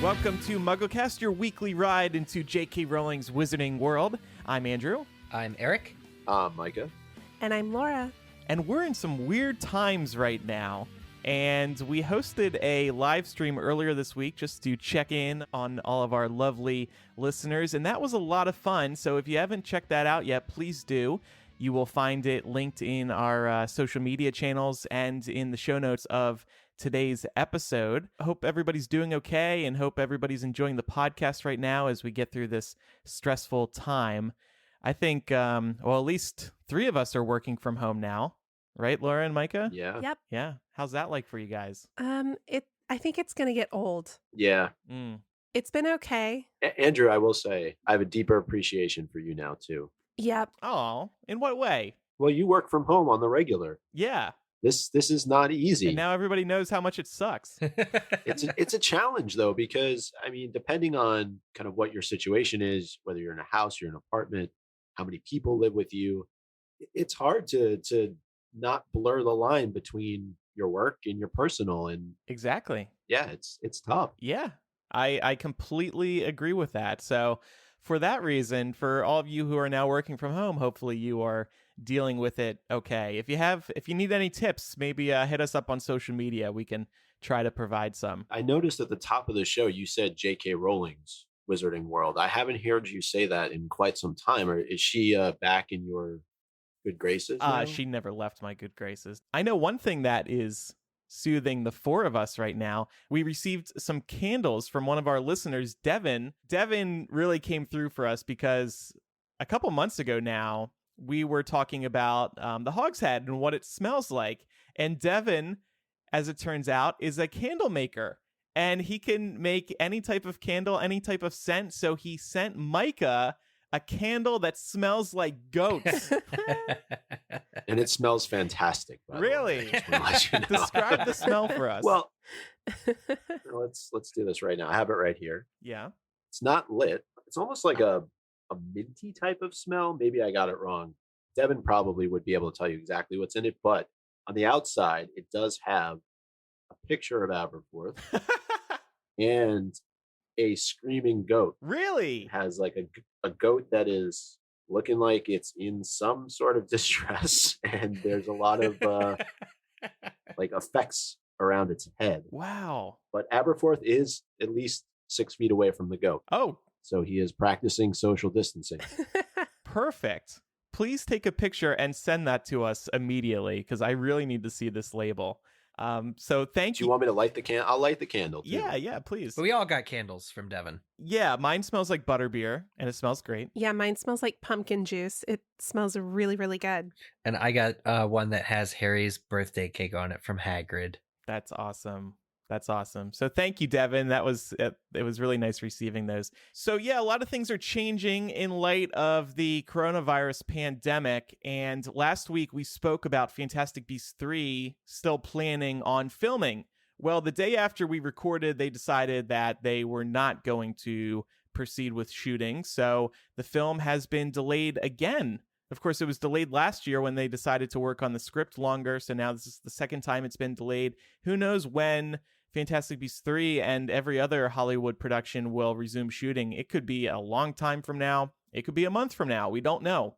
Welcome to MuggleCast, your weekly ride into J.K. Rowling's wizarding world. I'm Andrew. I'm Eric. I'm Micah. And I'm Laura. And we're in some weird times right now. And we hosted a live stream earlier this week just to check in on all of our lovely listeners. And that was a lot of fun. So if you haven't checked that out yet, please do. You will find it linked in our social media channels and in the show notes of today's episode. I hope everybody's doing okay and hope everybody's enjoying the podcast right now as we get through this stressful time. I think, at least 3 of us are working from home now. Right, Laura and Micah? Yeah. Yep. Yeah. How's that like for you guys? I think it's gonna get old. Yeah. It's been okay. Andrew, I will say, I have a deeper appreciation for you now, too. Yep. Oh, in what way? Well, you work from home on the regular. Yeah. This is not easy. And now everybody knows how much it sucks. It's a challenge, though, because, I mean, depending on kind of what your situation is, whether you're in a house, you're in an apartment, how many people live with you, it's hard to not blur the line between your work and your personal. And Exactly. yeah, it's tough. Yeah. I completely agree with that. So for that reason, for all of you who are now working from home, hopefully you are dealing with it okay. If you need any tips, maybe hit us up on social media. We can try to provide some. I noticed at the top of the show, you said J.K. Rowling's Wizarding World. I haven't heard you say that in quite some time. Or is she back in your good graces now? She never left my good graces. I know one thing that is soothing the 4 of us right now. We received some candles from one of our listeners, Devin. Devin really came through for us because a couple months ago now, we were talking about the Hogshead and what it smells like. And Devin, as it turns out, is a candle maker. And he can make any type of candle, any type of scent. So he sent Micah a candle that smells like goats. And it smells fantastic. By the way. Really? I just wanna let you know. Describe the smell for us. Well, let's do this right now. I have it right here. Yeah. It's not lit. It's almost like a minty type of smell. Maybe I got it wrong. Devin probably would be able to tell you exactly what's in it, but on the outside, it does have a picture of Aberforth and a screaming goat. Really? It has like a goat that is looking like it's in some sort of distress, and there's a lot of like effects around its head. Wow. But Aberforth is at least 6 feet away from the goat. Oh, So he is practicing social distancing. perfect. Please take a picture and send that to us immediately because I really need to see this label. So thank Do you want me to light the candle? I'll light the candle too. Yeah, please. But we all got candles from Devin. Yeah, mine smells like butterbeer and it smells great. Yeah, mine smells like pumpkin juice. It smells really, really good. And I got one that has Harry's birthday cake on it from Hagrid. That's awesome. That's awesome. So thank you, Devin. It was really nice receiving those. So yeah, a lot of things are changing in light of the coronavirus pandemic. And last week we spoke about Fantastic Beasts 3 still planning on filming. Well, the day after we recorded, they decided that they were not going to proceed with shooting. So the film has been delayed again. Of course, it was delayed last year when they decided to work on the script longer. So now this is the second time it's been delayed. Who knows when Fantastic Beasts 3 and every other Hollywood production will resume shooting. It could be a long time from now. It could be a month from now. We don't know.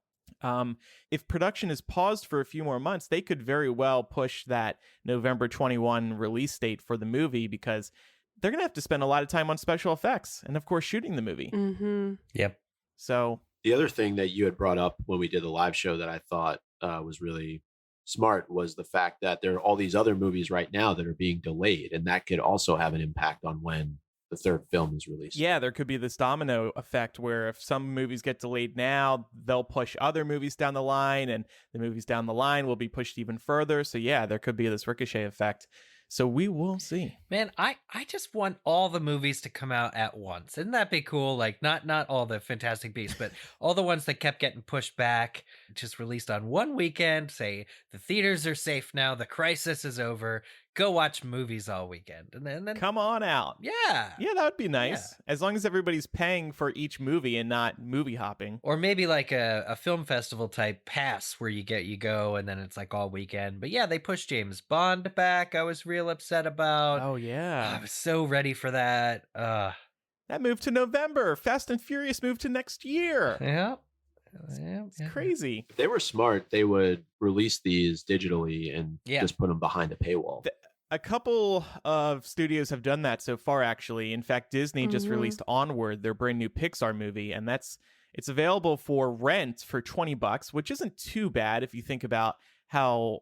If production is paused for a few more months, they could very well push that November 21 release date for the movie because they're going to have to spend a lot of time on special effects and, of course, shooting the movie. Mm-hmm. Yep. So The other thing that you had brought up when we did the live show that I thought was really smart was the fact that there are all these other movies right now that are being delayed, and that could also have an impact on when the third film is released. yeah, there could be this domino effect where if some movies get delayed now, they'll push other movies down the line, and the movies down the line will be pushed even further. So yeah, there could be this ricochet effect. So we will see. Man, I just want all the movies to come out at once. Isn't that be cool? Like not all the Fantastic Beasts, but all the ones that kept getting pushed back. just released on one weekend, say the theaters are safe now, the crisis is over, go watch movies all weekend. And then Come on out. yeah. Yeah, that would be nice. Yeah. As long as everybody's paying for each movie and not movie hopping. Or maybe like a film festival type pass where you go and then it's like all weekend. But yeah, they pushed James Bond back. I was real upset about. Oh, yeah. I was so ready for that. That moved to November. Fast and Furious moved to next year. Yeah. It's crazy. If they were smart, they would release these digitally and Yeah. just put them behind a paywall. A couple of studios have done that so far, actually. In fact, Disney just released Onward, their brand new Pixar movie, and it's available for rent for $20, which isn't too bad if you think about how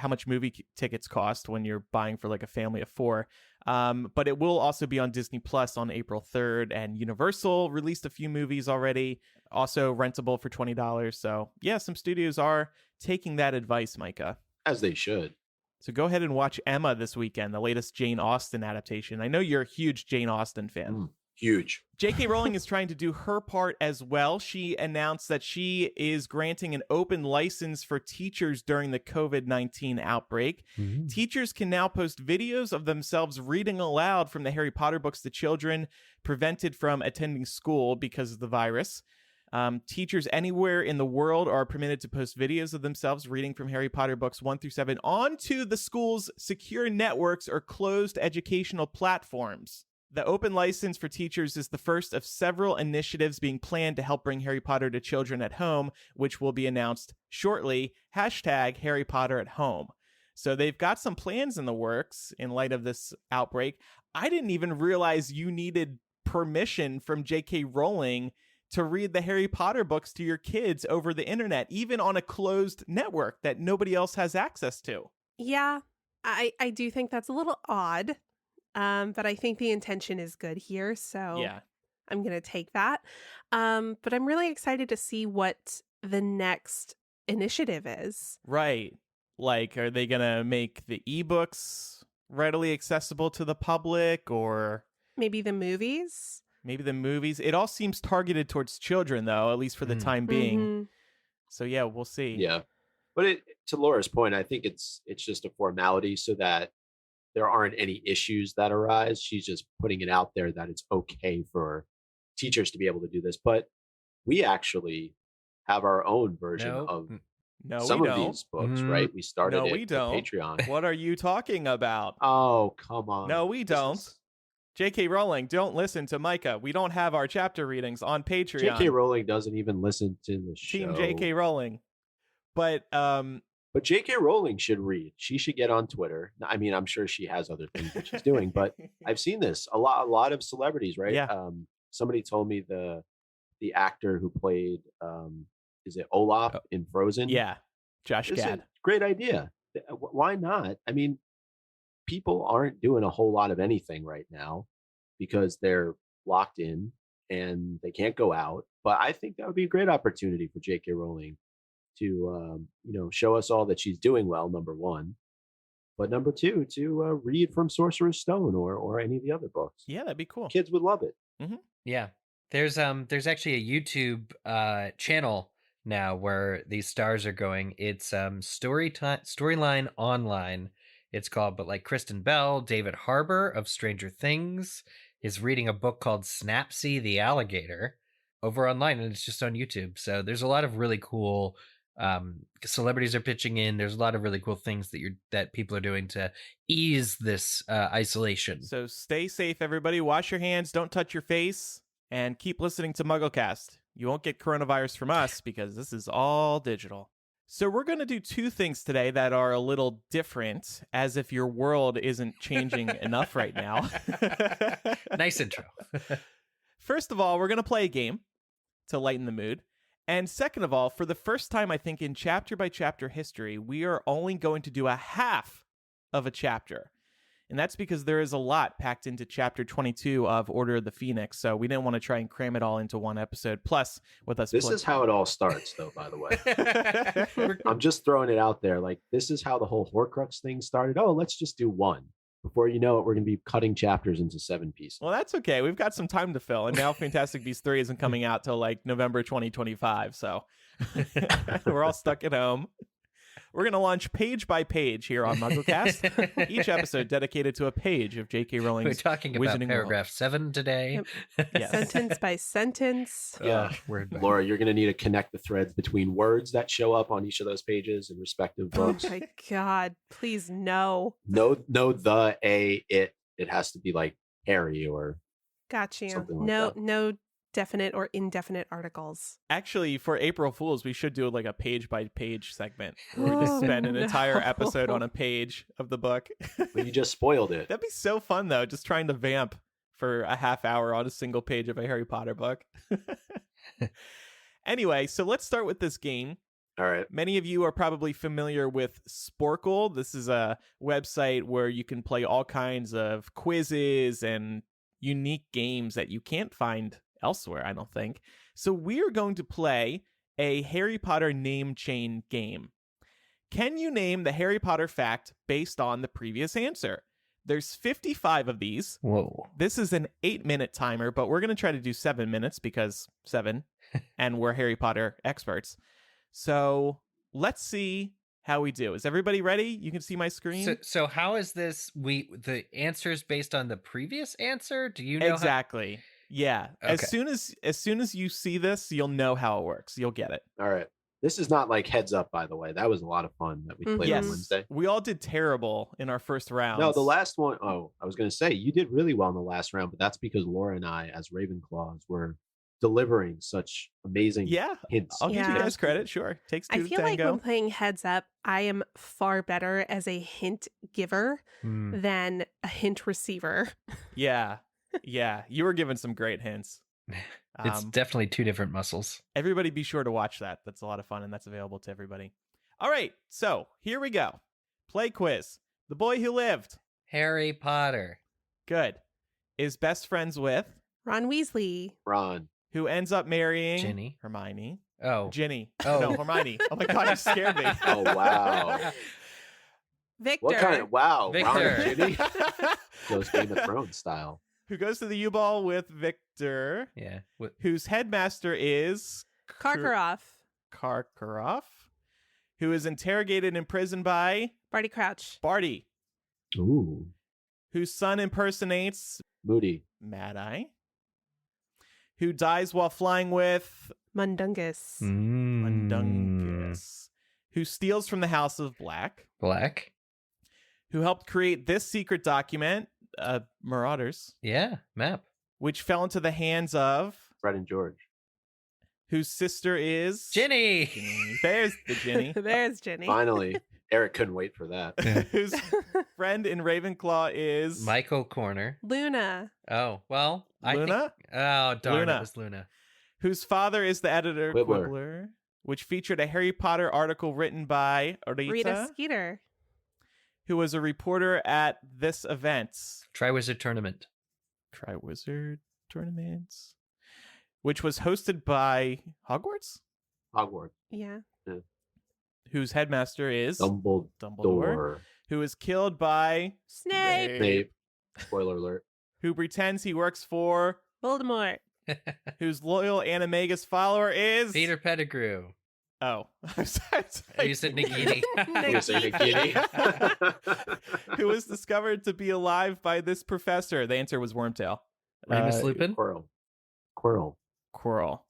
much movie tickets cost when you're buying for like a family of 4. But it will also be on Disney Plus on April 3rd, and Universal released a few movies already, also rentable for $20. So yeah, some studios are taking that advice, Micah. As they should. So go ahead and watch Emma this weekend, the latest Jane Austen adaptation. I know you're a huge Jane Austen fan. Huge. J.K. Rowling is trying to do her part as well. She announced that she is granting an open license for teachers during the COVID-19 outbreak. Mm-hmm. Teachers can now post videos of themselves reading aloud from the Harry Potter books to children prevented from attending school because of the virus. Teachers anywhere in the world are permitted to post videos of themselves reading from Harry Potter books 1 through 7 onto the school's secure networks or closed educational platforms. The open license for teachers is the first of several initiatives being planned to help bring Harry Potter to children at home, which will be announced shortly. #Harry Potter at home. So they've got some plans in the works in light of this outbreak. I didn't even realize you needed permission from J.K. Rowling to read the Harry Potter books to your kids over the internet, even on a closed network that nobody else has access to. Yeah, I do think that's a little odd, but I think the intention is good here, so Yeah. I'm going to take that. But I'm really excited to see what the next initiative is. Right. Like, are they going to make the ebooks readily accessible to the public, or Maybe the movies? maybe the movies? It all seems targeted towards children, though, at least for the time being. Mhm. So yeah, we'll see. Yeah. But to Laura's point, I think it's just a formality so that there aren't any issues that arise. She's just putting it out there that it's okay for teachers to be able to do this. But we actually have our own version of No, some we of don't. these books, Mhm. right? We started No, it we with don't. Patreon. What are you talking about? Oh, come on. No, we This don't. is- J.K. Rowling, don't listen to Micah. We don't have our chapter readings on Patreon. J.K. Rowling doesn't even listen to the show. Team J.K. Rowling. But But J.K. Rowling should read. She should get on Twitter. I mean, I'm sure she has other things that she's doing, but I've seen this a lot of celebrities, right? Yeah. Somebody told me the actor who played is it Olaf in Frozen? yeah, Josh It's a Gad. great idea. Why not? I mean, people aren't doing a whole lot of anything right now because they're locked in and they can't go out. But I think that would be a great opportunity for J.K. Rowling to show us all that she's doing well, number one, but number two, to read from Sorcerer's Stone or any of the other books. Yeah, that'd be cool. Kids would love it. Yeah. There's actually a YouTube channel now where these stars are going. It's Storyline Online. It's called, but like Kristen Bell, David Harbour of Stranger Things is reading a book called Snapsy the Alligator over online, and it's just on YouTube. So there's a lot of really cool celebrities are pitching in. There's a lot of really cool things that people are doing to ease this isolation. So stay safe, everybody. Wash your hands, don't touch your face, and keep listening to MuggleCast. You won't get coronavirus from us because this is all digital. So we're going to do two things today that are a little different, as if your world isn't changing enough right now. Nice intro. First of all, we're going to play a game to lighten the mood. And second of all, for the first time, I think, in chapter by chapter history, we are only going to do a half of a chapter. And that's because there is a lot packed into chapter 22 of Order of the Phoenix. So we didn't want to try and cram it all into one episode. Plus, with us... This is how it all starts, though, by the way. I'm just throwing it out there. Like, this is how the whole Horcrux thing started. Oh, let's just do one. Before you know it, we're going to be cutting chapters into 7 pieces. Well, that's okay. We've got some time to fill. And now Fantastic Beasts 3 isn't coming out till like November 2025. So we're all stuck at home. We're going to launch page by page here on MuggleCast. Each episode dedicated to a page of J.K. Rowling's We're talking about Wizarding paragraph 7 today. Yes. Sentence by sentence. Yeah. Word by Laura, you're going to need to connect the threads between words that show up on each of those pages in respective Oh books. my God. Please, no. No, the, a, it. It has to be like Harry or Got you. Something like no, that. no definite or indefinite articles. Actually, for April Fools, we should do like a page by page segment where we just Oh, spend an entire no. episode on a page of the book. Well, you just spoiled it. That'd be so fun, though, just trying to vamp for a half hour on a single page of a Harry Potter book. Anyway, so let's start with this game. All right. Many of you are probably familiar with Sporcle. This is a website where you can play all kinds of quizzes and unique games that you can't find elsewhere, I don't think. So we're going to play a Harry Potter name chain game. Can you name the Harry Potter fact based on the previous answer? There's 55 of these. Whoa. This is an 8-minute timer, but we're going to try to do 7 minutes because 7, and we're Harry Potter experts. So let's see how we do. Is everybody ready? You can see my screen? So how is this? The answers based on the previous answer? Do you know? Exactly. Yeah. Okay. As soon as you see this, you'll know how it works. You'll get it. All right. This is not like Heads Up, by the way. That was a lot of fun that we played Yes. on Wednesday. We all did terrible in our first round. No, the last one, oh, I was going to say, you did really well in the last round, but that's because Laura and I, as Ravenclaws, were delivering such amazing Yeah. hints. I'll give you Yeah. guys credit. Sure. Takes 2 I to feel like tango. when playing Heads Up, I am far better as a hint giver Hmm. than a hint receiver. Yeah. Yeah. You were given some great hints. It's definitely 2 different muscles. Everybody be sure to watch that. That's a lot of fun, and that's available to everybody. All right, so here we go. Play quiz. The boy who lived. Harry Potter. Good. Is best friends with. Ron Weasley. Ron. Who ends up marrying. Ginny. Hermione. Oh. Ginny. Oh. No, Hermione. Oh my God, you scared me. Oh, wow. Victor. What kind of, wow. Victor. Ron and Ginny? Those Game of Thrones style. Who goes to the U-Ball with Victor. Yeah. Whose headmaster is. Karkaroff. Karkaroff. Who is interrogated and imprisoned by. Barty Crouch. Barty. Ooh. Whose son impersonates. Moody. Mad-Eye. Who dies while flying with. Mundungus. Mundungus. Who steals from the House of Black. Black. Who helped create this secret document, Marauders, Yeah. Map. which fell into the hands of. Fred and George. Whose sister is. Ginny. Ginny. There's the Ginny. There's Ginny. Finally. Eric couldn't wait for that. Whose friend in Ravenclaw is. Michael Corner. Luna. Oh, well. Luna? Oh, darn. Luna. It was Luna. Whose father is the editor, Quibbler. Quibbler, which featured a Harry Potter article written by Rita Skeeter. who was a reporter at this event. Triwizard Tournament. Triwizard Tournaments, which was hosted by Hogwarts, Hogwarts. Yeah. whose headmaster is Dumbledore. who is killed by Snape. Snape. Spoiler alert. who pretends he works for, Voldemort. whose loyal Animagus follower is Peter Pettigrew. Oh, You said Nagini. You say Nagini. who was discovered to be alive by this professor. The answer was Wormtail. Remus Lupin. Quirrell. Quirrell.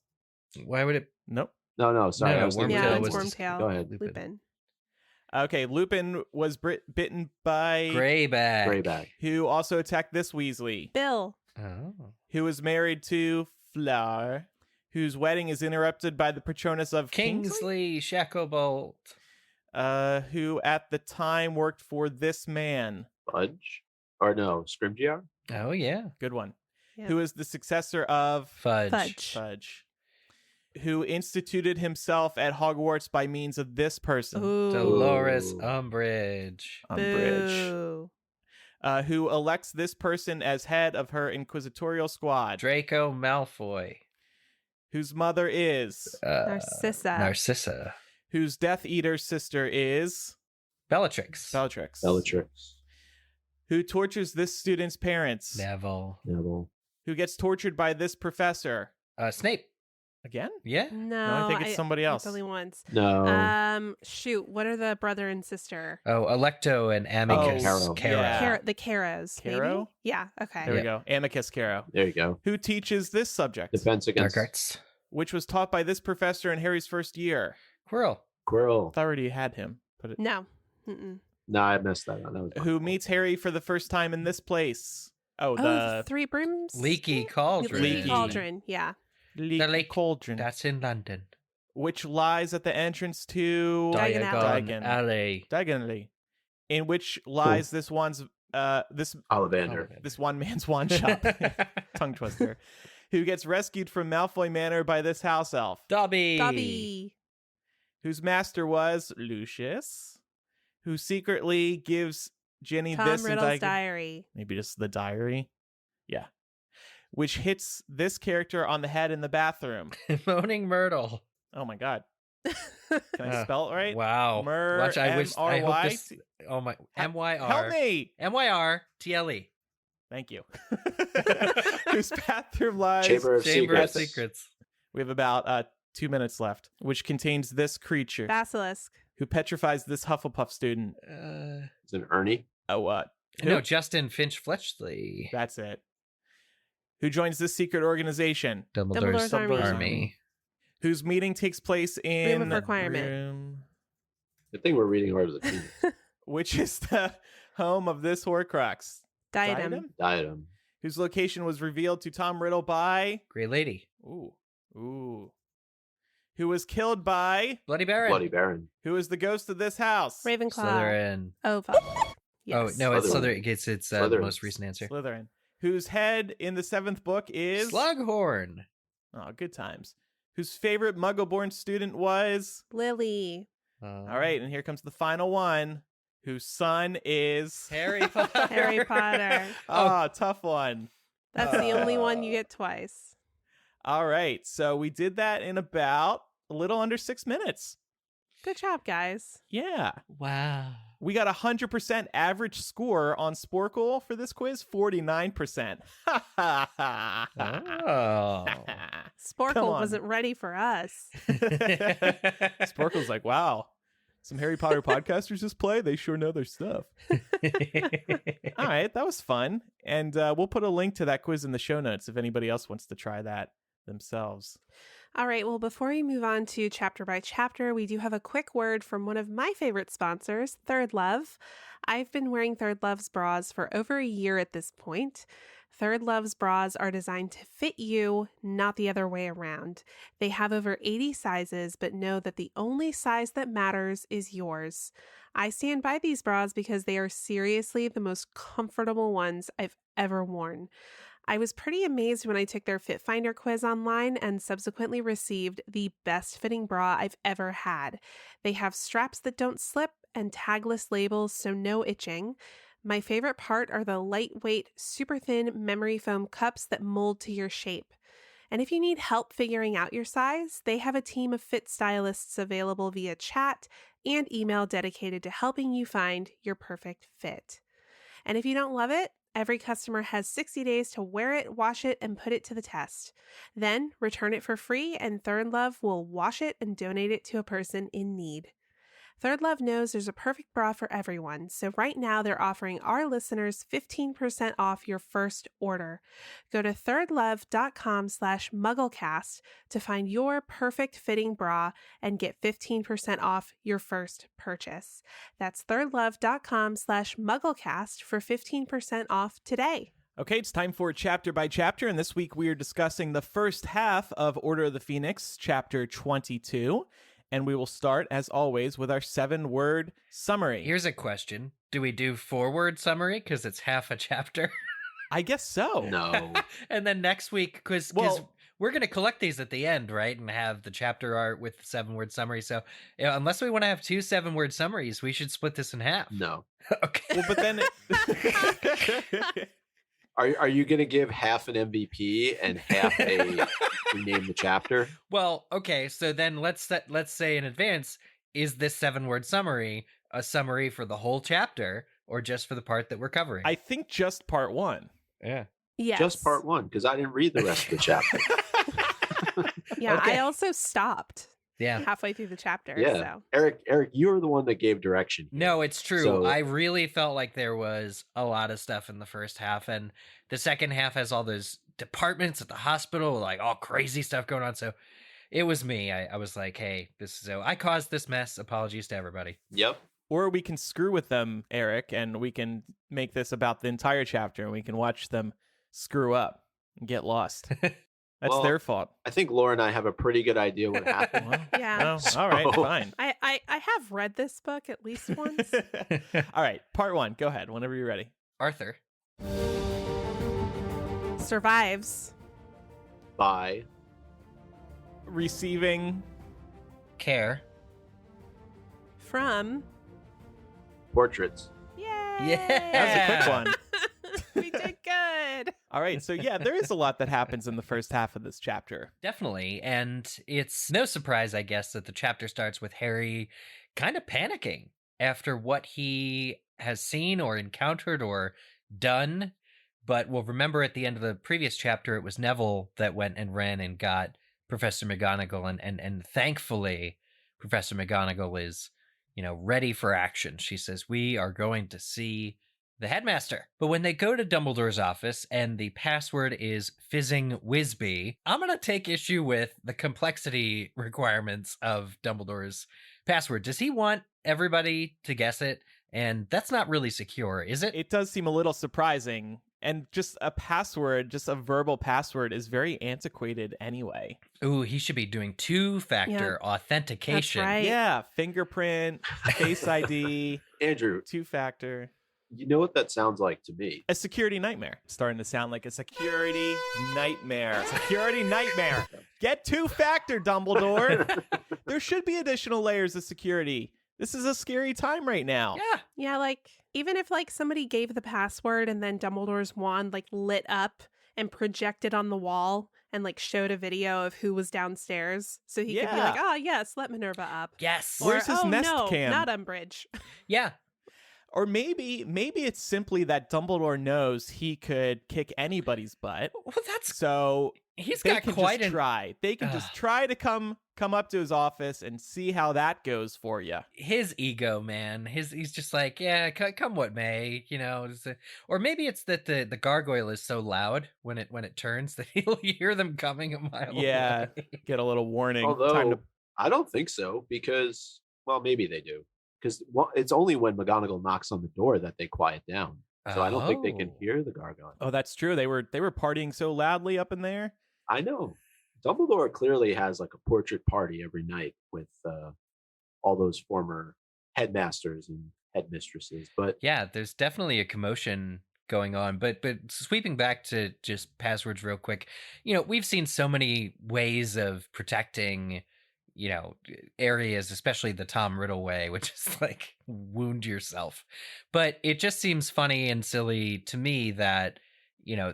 Why would it? Nope. No, sorry. No, I was thinking Yeah, Wormtail it's was Wormtail. Go ahead. Lupin. Okay, Lupin was bitten by Greyback. Greyback. who also attacked this Weasley, Bill. Oh. who was married to Fleur, whose wedding is interrupted by the Patronus of Kingsley Shacklebolt. who at the time worked for this man. Fudge. Or no, Scrimgeour? Oh, yeah. Good one. Yeah. Who is the successor of Fudge. Fudge, who instituted himself at Hogwarts by means of this person. Ooh. Dolores Ooh. Umbridge. Umbridge. Boo. Who elects this person as head of her inquisitorial squad. Draco Malfoy. Whose mother is. Narcissa. Narcissa. Whose Death Eater sister is. Bellatrix. Bellatrix. Bellatrix. Who tortures this student's parents? Neville. Neville. Who gets tortured by this professor? Snape. Again? Yeah. No, I think it's somebody else. Only once. No. Shoot. What are the brother and sister? Oh, Electo and Amicus. Caro. Yeah. The Caros. Caro? Maybe? Yeah. Okay. There we go. Amicus Caro. There you go. Who teaches this subject? Defense against Dark Arts. Which was taught by this professor in Harry's first year. Quirrell. Quirrell. I already had him. No. Mm-mm. No, I messed that up. That was my Who fault. meets Harry for the first time in this place? Oh, The the Three Brooms? Leaky Cauldron. Leaky. Cauldron. Yeah. Leaky The lake- Cauldron, That's in London. which lies at the entrance to Diagon Diagon Alley. Diagon Alley, in which lies this one's this Ollivander. this one man's wand shop. Tongue twister. Who gets rescued from Malfoy Manor by this house elf, Dobby. whose master was Lucius, who secretly gives Ginny Tom this Riddle's and diary. maybe just the diary. Yeah. Which hits this character on the head in the bathroom. Moaning Myrtle. Oh my god. Can I spell it right? Wow. Watch, I wish. I hope M-R-Y? this. Oh my. M-Y-R. Help me! M-Y-R-T-L-E. Thank you. Whose bathroom lies. Chamber of Chamber of Secrets. Secrets. We have about 2 minutes left, which contains this creature Basilisk. who petrifies this Hufflepuff student. Is it Ernie? Oh, what? No, Justin Finch Fletchley. That's it. Who joins this secret organization? Dumbledore's Army. Army. Whose meeting takes place in Room of Requirement. room- Good thing we're reading Order of the Phoenix. which is the home of this Horcrux. Diadem. Diadem. Whose location was revealed to Tom Riddle by... Grey Lady. Ooh. Who was killed by... Bloody Baron. Bloody Baron. Who is the ghost of this house? Ravenclaw. Slytherin. Oh, fuck. Yes. Oh, no, it's Slytherin. Slytherin. It's the Slytherin. most recent answer. Slytherin. Whose head in the 7th book is... Slughorn. Oh, good times. Whose favorite Muggle-born student was... Lily. All right, and here comes the final one. Whose son is... Harry Potter. Harry Potter. Oh, tough one. That's the only one you get twice. All right, so we did that in about a little under 6 minutes. Good job, guys. Yeah. Wow. We got 100% average score on Sporcle for this quiz, 49%. Oh. Come Sporcle on. wasn't ready for us. Sporkle's like, wow, some Harry Potter podcasters just play. They sure know their stuff. All right, that was fun. And we'll put a link to that quiz in the show notes if anybody else wants to try that themselves. All right, well, before we move on to chapter by chapter, we do have a quick word from one of my favorite sponsors, Third Love. I've been wearing Third Love's bras for over a year at this point. Third Love's bras are designed to fit you, not the other way around. They have over 80 sizes, but know that the only size that matters is yours. I stand by these bras because they are seriously the most comfortable ones I've ever worn. I was pretty amazed when I took their Fit Finder quiz online and subsequently received the best fitting bra I've ever had. They have straps that don't slip and tagless labels, so no itching. My favorite part are the lightweight, super thin memory foam cups that mold to your shape. And if you need help figuring out your size, they have a team of fit stylists available via chat and email dedicated to helping you find your perfect fit. And if you don't love it, every customer has 60 days to wear it, wash it, and put it to the test. Then return it for free, and Third Love will wash it and donate it to a person in need. Third Love knows there's a perfect bra for everyone, so right now they're offering our listeners 15% off your first order. Go to thirdlove.com/MuggleCast to find your perfect fitting bra and get 15% off your first purchase. That's thirdlove.com/MuggleCast for 15% off today. Okay, it's time for chapter by chapter, and this week we are discussing the first half of Order of the Phoenix, chapter 22. And we will start, as always, with our 7-word summary. Here's a question. Do we do 4-word summary because it's half a chapter? I guess so. No. And then next week, because we're going to collect these at the end, right? And have the chapter art with the 7-word summary. So unless we want to have 2 7-word summaries, we should split this in half. No. Okay. Well, but then... Are you going to give half an MVP and half a name the chapter? Well, okay. So then let's say in advance, is this 7-word summary a summary for the whole chapter? or just for the part that we're covering? I think just part 1. Yeah. Yes. Just part 1, because I didn't read the rest of the chapter. Yeah, Okay. I also stopped Yeah. halfway through the chapter. Yeah. So Eric, you were the one that gave direction here. No, it's true. So- I really felt like there was a lot of stuff in the first half, and the second half has all those departments at the hospital, like all crazy stuff going on. So it was me. I was like, hey, I caused this mess. Apologies to everybody. Yep. Or we can screw with them, Eric, and we can make this about the entire chapter, and we can watch them screw up and get lost. That's Well, their fault. I think Laura and I have a pretty good idea what happened. Well, yeah. well, all right, So- fine. I have read this book at least once. All right, part 1. Go ahead, whenever you're ready. Arthur. Survives. By Receiving Care. From. portraits. Yay! Yeah. That was a quick one. We did good. All right, so yeah, there is a lot that happens in the first half of this chapter. Definitely. And it's no surprise, I guess, that the chapter starts with Harry kind of panicking after what he has seen or encountered or done. But we'll remember at the end of the previous chapter, it was Neville that went and ran and got Professor McGonagall. And thankfully, Professor McGonagall is, ready for action. She says, we are going to see the headmaster. But when they go to Dumbledore's office and the password is Fizzing Whizbee, I'm going to take issue with the complexity requirements of Dumbledore's password. Does he want everybody to guess it? And that's not really secure, is it? It does seem a little surprising. And just a password, just a verbal password, is very antiquated anyway. Ooh, he should be doing two-factor authentication. That's right. Yeah, fingerprint, Face ID, Andrew, 2-factor. you know what that sounds like to me? A security nightmare. Starting to sound like a security nightmare. Security nightmare. Get 2-factor, Dumbledore. There should be additional layers of security. This is a scary time right now. Yeah. Yeah, like even if like somebody gave the password and then Dumbledore's wand like lit up and projected on the wall and like showed a video of who was downstairs, so he could be like, "Oh yes, let Minerva up." Yes. Or, Where's his "Oh Nest no, cam?" not Umbridge." Yeah. Or maybe it's simply that Dumbledore knows he could kick anybody's butt. Well, that's So he's they got can quite just an try. They can just try to come up to his office and see how that goes for you. his ego, man. He's just like, yeah, come what may, or maybe it's that the gargoyle is so loud when it turns that he'll hear them coming a mile Yeah. away. Get a little warning. Although Time to I don't think so, because maybe they do. Because it's only when McGonagall knocks on the door that they quiet down. So I don't think they can Oh. hear the gargoyle. Oh, that's true. They were partying so loudly up in there. I know. Dumbledore clearly has like a portrait party every night with all those former headmasters and headmistresses. But Yeah, there's definitely a commotion going on. But sweeping back to just passwords real quick, we've seen so many ways of protecting, areas, especially the Tom Riddle way, which is like wound yourself. But it just seems funny and silly to me that,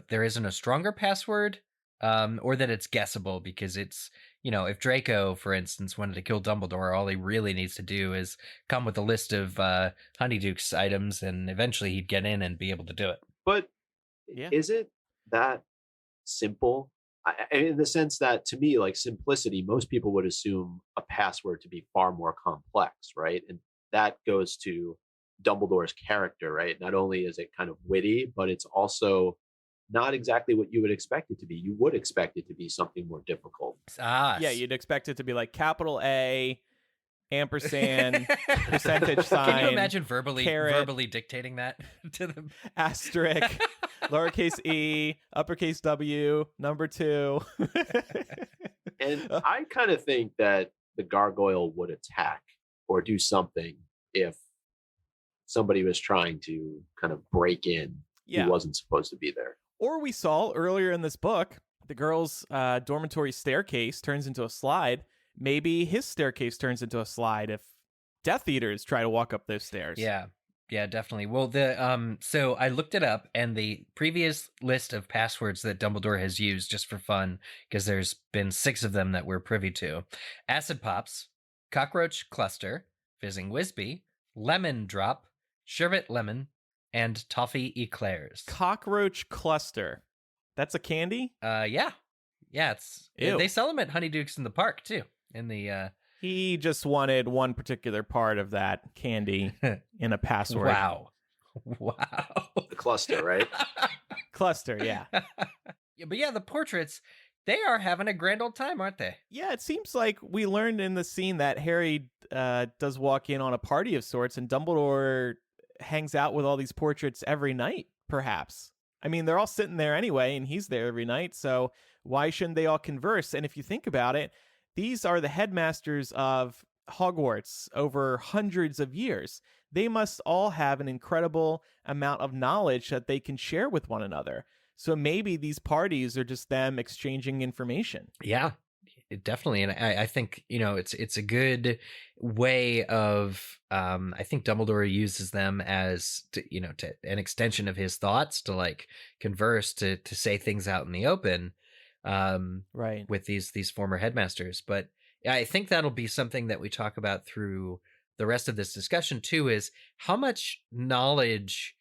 there isn't a stronger password, or that it's guessable, because it's, if Draco, for instance, wanted to kill Dumbledore, all he really needs to do is come with a list of Honeyduke's items, and eventually he'd get in and be able to do it. Yeah. is it that simple? In the sense that, to me, like simplicity, most people would assume a password to be far more complex, right? And that goes to Dumbledore's character, right? Not only is it kind of witty, but it's also not exactly what you would expect it to be. You would expect it to be something more difficult. Ah, Yeah, you'd expect it to be like capital A, ampersand, percentage sign, Can you imagine verbally caret. dictating that to them? asterisk, lowercase e, uppercase W, number 2. And I kind of think that the gargoyle would attack or do something if somebody was trying to kind of break in Yeah. who wasn't supposed to be there. Or we saw earlier in this book, the girl's dormitory staircase turns into a slide. Maybe his staircase turns into a slide if Death Eaters try to walk up those stairs. Yeah, definitely. Well, so I looked it up, and the previous list of passwords that Dumbledore has used just for fun, because there's been 6 of them that we're privy to: Acid Pops, Cockroach Cluster, Fizzing Whizbee, Lemon Drop, Sherbet Lemon, and toffee eclairs. Cockroach cluster. That's a candy? Yeah. It's Ew. they sell them at Honeydukes in the park too. In the He just wanted one particular part of that candy in a password. Wow. The cluster, right? Cluster, yeah. Yeah, but yeah, the portraits, they are having a grand old time, aren't they? Yeah, it seems like we learned in the scene that Harry does walk in on a party of sorts, and Dumbledore hangs out with all these portraits every night, perhaps. I mean, they're all sitting there anyway, and he's there every night, so why shouldn't they all converse? And if you think about it, these are the headmasters of Hogwarts over hundreds of years. They must all have an incredible amount of knowledge that they can share with one another. So maybe these parties are just them exchanging information. Yeah, definitely. And I think, it's a good way of, I think Dumbledore uses them as, to an extension of his thoughts to like converse, to say things out in the open, right, with these former headmasters. But I think that'll be something that we talk about through the rest of this discussion too, is how much knowledge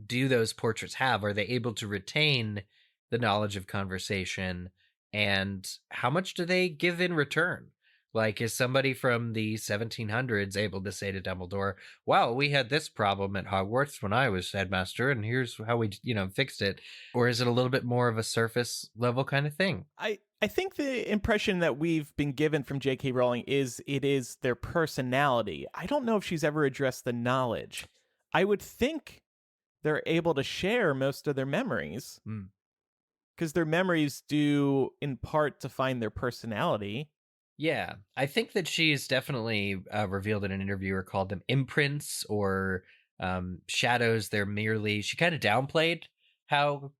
do those portraits have? Are they able to retain the knowledge of conversation? And how much do they give in return? Like, is somebody from the 1700s able to say to Dumbledore, wow, we had this problem at Hogwarts when I was headmaster, and here's how we, fixed it? Or is it a little bit more of a surface level kind of thing? I think the impression that we've been given from J.K. Rowling is it is their personality. I don't know if she's ever addressed the knowledge. I would think they're able to share most of their memories. Because their memories do, in part, define their personality. Yeah, I think that she's definitely revealed in an interview or called them imprints or shadows. They're merely, she kind of downplayed how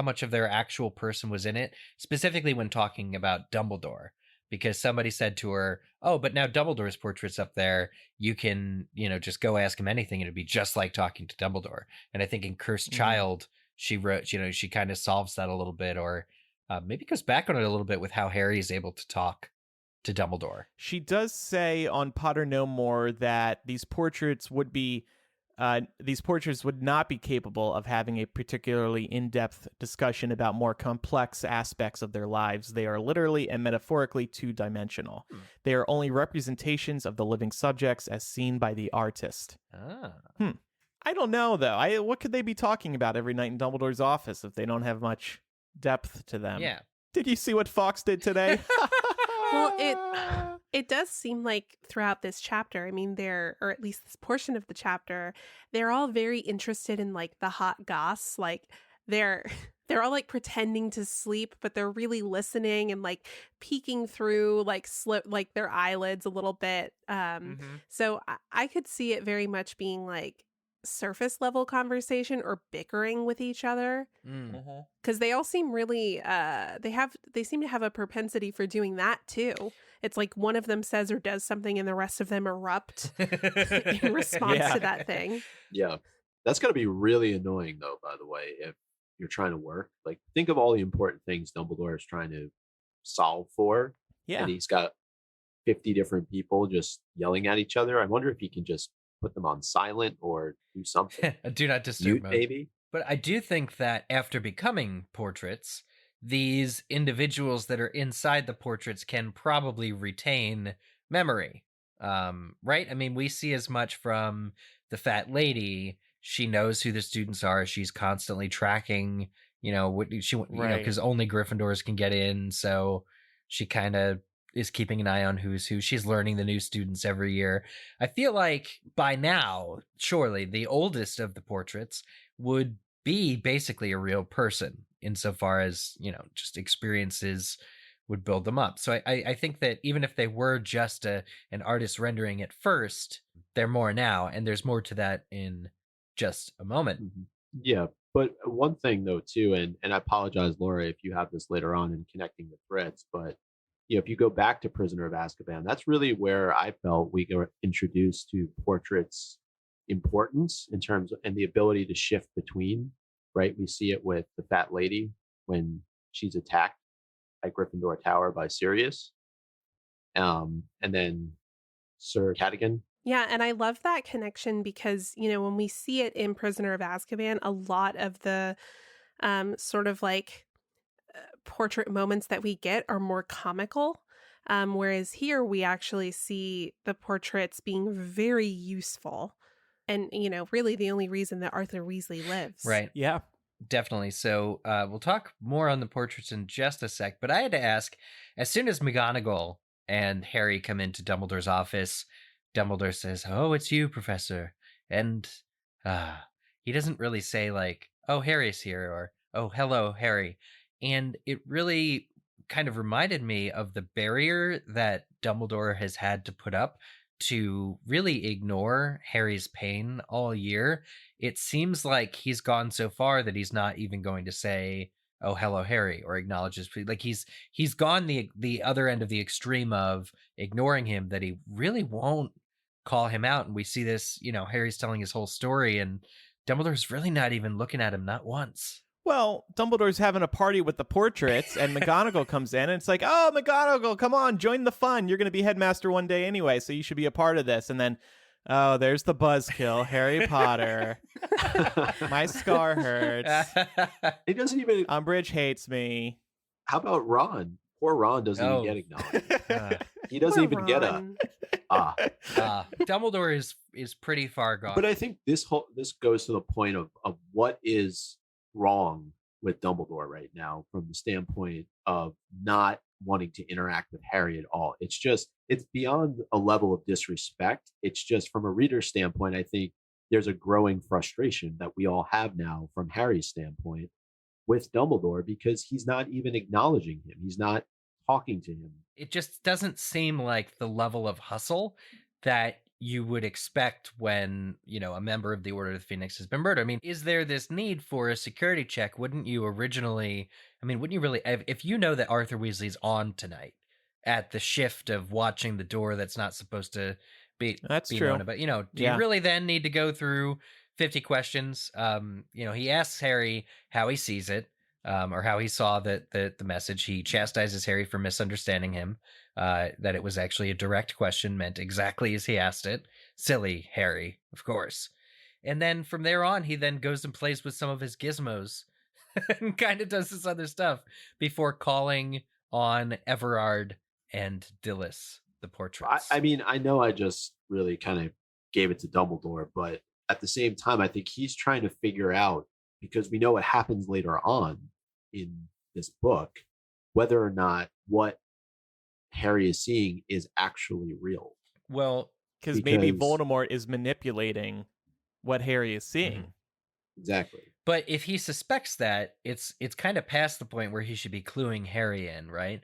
much of their actual person was in it, specifically when talking about Dumbledore, because somebody said to her, oh, but now Dumbledore's portrait's up there. You can, just go ask him anything and it'd be just like talking to Dumbledore. And I think in Cursed Child, she wrote, she kind of solves that a little bit, or maybe goes back on it a little bit with how Harry is able to talk to Dumbledore. She does say on Potter No More that these portraits would not be capable of having a particularly in-depth discussion about more complex aspects of their lives. They are literally and metaphorically two-dimensional. They are only representations of the living subjects as seen by the artist. I don't know, though. What could they be talking about every night in Dumbledore's office if they don't have much depth to them? Yeah. Did you see what Fox did today? Well, it does seem like throughout this chapter, I mean, or at least this portion of the chapter, they're all very interested in like the hot goss. Like they're all like pretending to sleep, but they're really listening and like peeking through like their eyelids a little bit. So I could see it very much being like surface level conversation or bickering with each other, because they all seem really they seem to have a propensity for doing that too. It's like one of them says or does something and the rest of them erupt in response to that thing. Yeah, that's going to be really annoying though, by the way, if you're trying to work. Like, think of all the important things Dumbledore is trying to solve for, and he's got 50 different people just yelling at each other. I wonder if he can just put them on silent or do something. Do not disturb mode. Maybe. But I do think that after becoming portraits, these individuals that are inside the portraits can probably retain memory. Right? I mean, we see as much from the fat lady. She knows who the students are. She's constantly tracking, what she, because only Gryffindors can get in. So she kind of is keeping an eye on who's who. She's learning the new students every year. I feel like by now, surely the oldest of the portraits would be basically a real person insofar as, just experiences would build them up. So I think that even if they were just an artist rendering at first, they're more now, and there's more to that in just a moment. Yeah, but one thing though too, and I apologize, Laura, if you have this later on in connecting the threads, but if you go back to Prisoner of Azkaban, that's really where I felt we got introduced to portraits' importance in terms of, and the ability to shift between, right? We see it with the fat lady when she's attacked at Gryffindor Tower by Sirius. And then Sir Cadogan Yeah, and I love that connection because, when we see it in Prisoner of Azkaban, a lot of the sort of like portrait moments that we get are more comical. Whereas here we actually see the portraits being very useful. And, really the only reason that Arthur Weasley lives. Right. Yeah. Definitely. So we'll talk more on the portraits in just a sec. But I had to ask, as soon as McGonagall and Harry come into Dumbledore's office, Dumbledore says, "Oh, it's you, Professor." And he doesn't really say like, "Oh, Harry's here," or "Oh, hello, Harry." And it really kind of reminded me of the barrier that Dumbledore has had to put up to really ignore Harry's pain all year. It seems like he's gone so far that he's not even going to say, "Oh, hello, Harry," or acknowledge his plea. Like he's gone the other end of the extreme of ignoring him, that he really won't call him out. And we see this, Harry's telling his whole story, and Dumbledore's really not even looking at him, not once. Well, Dumbledore's having a party with the portraits, and McGonagall comes in, and it's like, "Oh, McGonagall, come on, join the fun. You're going to be headmaster one day anyway, so you should be a part of this." And then, oh, there's the buzzkill, Harry Potter. My scar hurts. He doesn't even. Umbridge hates me. How about Ron? Poor Ron doesn't even get acknowledged. He doesn't Poor even get a Ron. Dumbledore is pretty far gone. But I think this goes to the point of what is wrong with Dumbledore right now from the standpoint of not wanting to interact with Harry at all. It's beyond a level of disrespect. It's just from a reader's standpoint, I think there's a growing frustration that we all have now from Harry's standpoint with Dumbledore, because he's not even acknowledging him. He's not talking to him. It just doesn't seem like the level of hustle that you would expect when, a member of the Order of the Phoenix has been murdered. I mean, is there this need for a security check? Wouldn't you really, if you know that Arthur Weasley's on tonight at the shift of watching the door that's not supposed to be true. known about, do you really then need to go through 50 questions? He asks Harry how he sees it, or how he saw the message. He chastises Harry for misunderstanding him, that it was actually a direct question meant exactly as he asked it. Silly Harry, of course. And then from there on, he then goes and plays with some of his gizmos and kind of does this other stuff before calling on Everard and Dilys, the portraits. I know I just really kind of gave it to Dumbledore, but at the same time, I think he's trying to figure out, because we know what happens later on in this book, whether or not what Harry is seeing is actually real. Well, because maybe Voldemort is manipulating what Harry is seeing. Exactly. But if he suspects that, it's kind of past the point where he should be cluing Harry in, right?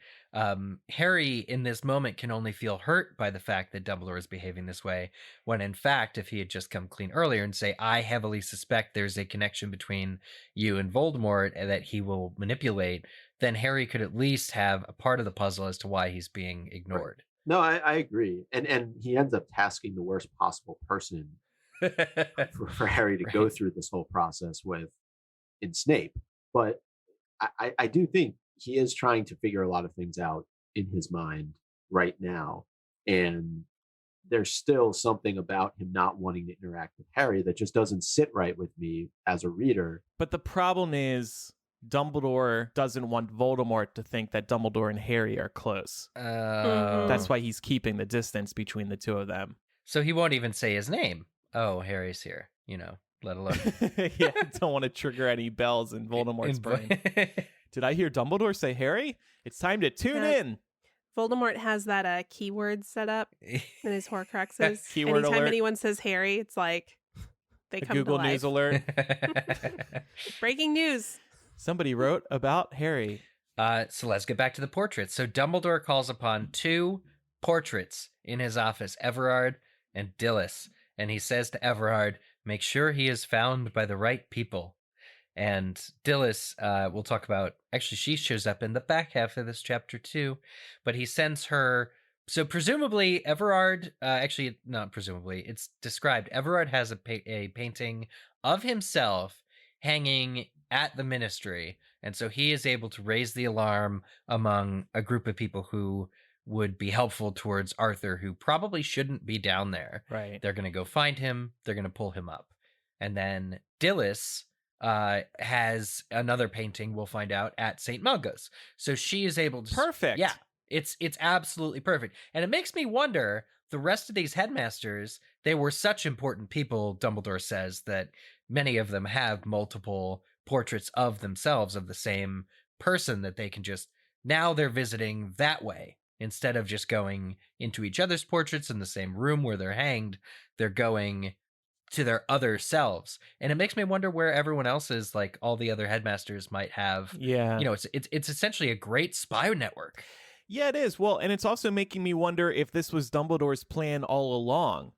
Harry, in this moment, can only feel hurt by the fact that Dumbledore is behaving this way, when in fact, if he had just come clean earlier and say, "I heavily suspect there's a connection between you and Voldemort that he will manipulate," then Harry could at least have a part of the puzzle as to why he's being ignored. Right. No, I agree. And he ends up tasking the worst possible person for Harry to go through this whole process with in Snape. But I do think he is trying to figure a lot of things out in his mind right now. And there's still something about him not wanting to interact with Harry that just doesn't sit right with me as a reader. But the problem is Dumbledore doesn't want Voldemort to think that Dumbledore and Harry are close. That's why he's keeping the distance between the two of them. So he won't even say his name. "Oh, Harry's here," let alone. Yeah, don't want to trigger any bells in Voldemort's brain. Did I hear Dumbledore say Harry? It's time to tune in. Voldemort has that keyword set up in his Horcruxes. Keyword Anytime alert. anyone says Harry, it's like they come Google to life. News alert. Breaking news. Somebody wrote about Harry. So let's get back to the portraits. So Dumbledore calls upon two portraits in his office, Everard and Dilys. And he says to Everard, "Make sure he is found by the right people." And Dilys, we'll talk about, actually, she shows up in the back half of this chapter too, but he sends her. So presumably Everard, actually, not presumably, it's described. Everard has a painting of himself hanging at the ministry. And so he is able to raise the alarm among a group of people who would be helpful towards Arthur, who probably shouldn't be down there. Right. They're going to go find him. They're going to pull him up. And then Dilys has another painting, we'll find out, at St. Mungo's. So she is able to... Perfect. Yeah, it's absolutely perfect. And it makes me wonder, the rest of these headmasters, they were such important people, Dumbledore says, that many of them have multiple portraits of themselves, of the same person, that they can just... Now they're visiting that way. Instead of just going into each other's portraits in the same room where they're hanged, they're going to their other selves. And it makes me wonder where everyone else is, like all the other headmasters might have. Yeah. You know, it's essentially a great spy network. Yeah, it is. Well, and it's also making me wonder if this was Dumbledore's plan all along.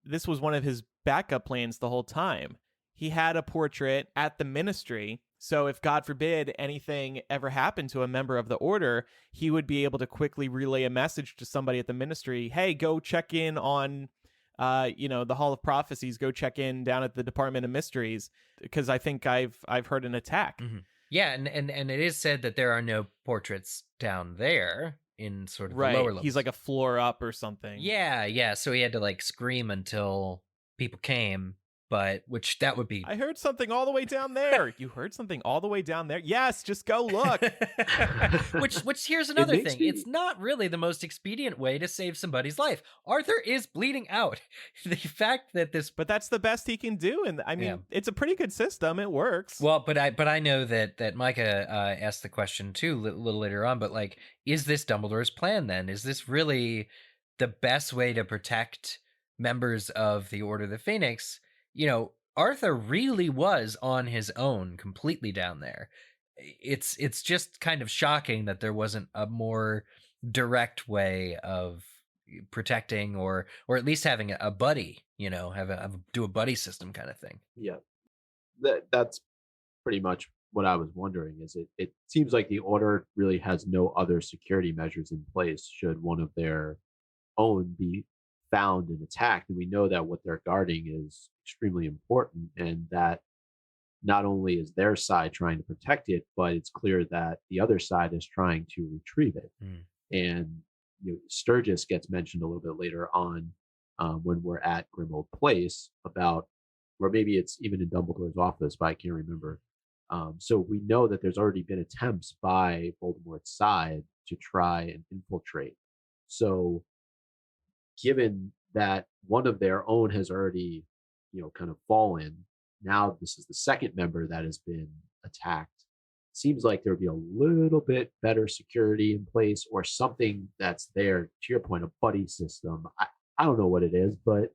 This was one of his backup plans the whole time. He had a portrait at the ministry, so if, God forbid, anything ever happened to a member of the order, he would be able to quickly relay a message to somebody at the ministry. Hey, go check in on, the Hall of Prophecies. Go check in down at the Department of Mysteries, because I think I've heard an attack. Yeah, and it is said that there are no portraits down there in sort of the Right. lower levels. He's like a floor up or something. Yeah. So he had to like scream until people came. But which that would be... I heard something all the way down there. You heard something all the way down there? Yes, just go look. which here's another thing. It's not really the most expedient way to save somebody's life. Arthur is bleeding out. The fact that this... But that's the best he can do. And I mean, It's a pretty good system. It works. Well, but I know that Micah asked the question too a little later on, but like, is this Dumbledore's plan then? Is this really the best way to protect members of the Order of the Phoenix? You know, Arthur really was on his own completely down there. It's just kind of shocking that there wasn't a more direct way of protecting or at least having a buddy, you know, do a buddy system kind of thing. Yeah. That's pretty much what I was wondering. Is it seems like the order really has no other security measures in place should one of their own be found and attacked, and we know that what they're guarding is extremely important, and that not only is their side trying to protect it, but it's clear that the other side is trying to retrieve it. And Sturgis gets mentioned a little bit later on when we're at Grimmauld Place, about, or maybe it's even in Dumbledore's office, but I can't remember. So we know that there's already been attempts by Voldemort's side to try and infiltrate. So given that one of their own has already, kind of fallen, now this is the second member that has been attacked. Seems like there would be a little bit better security in place, or something that's there, to your point, a buddy system. I don't know what it is, but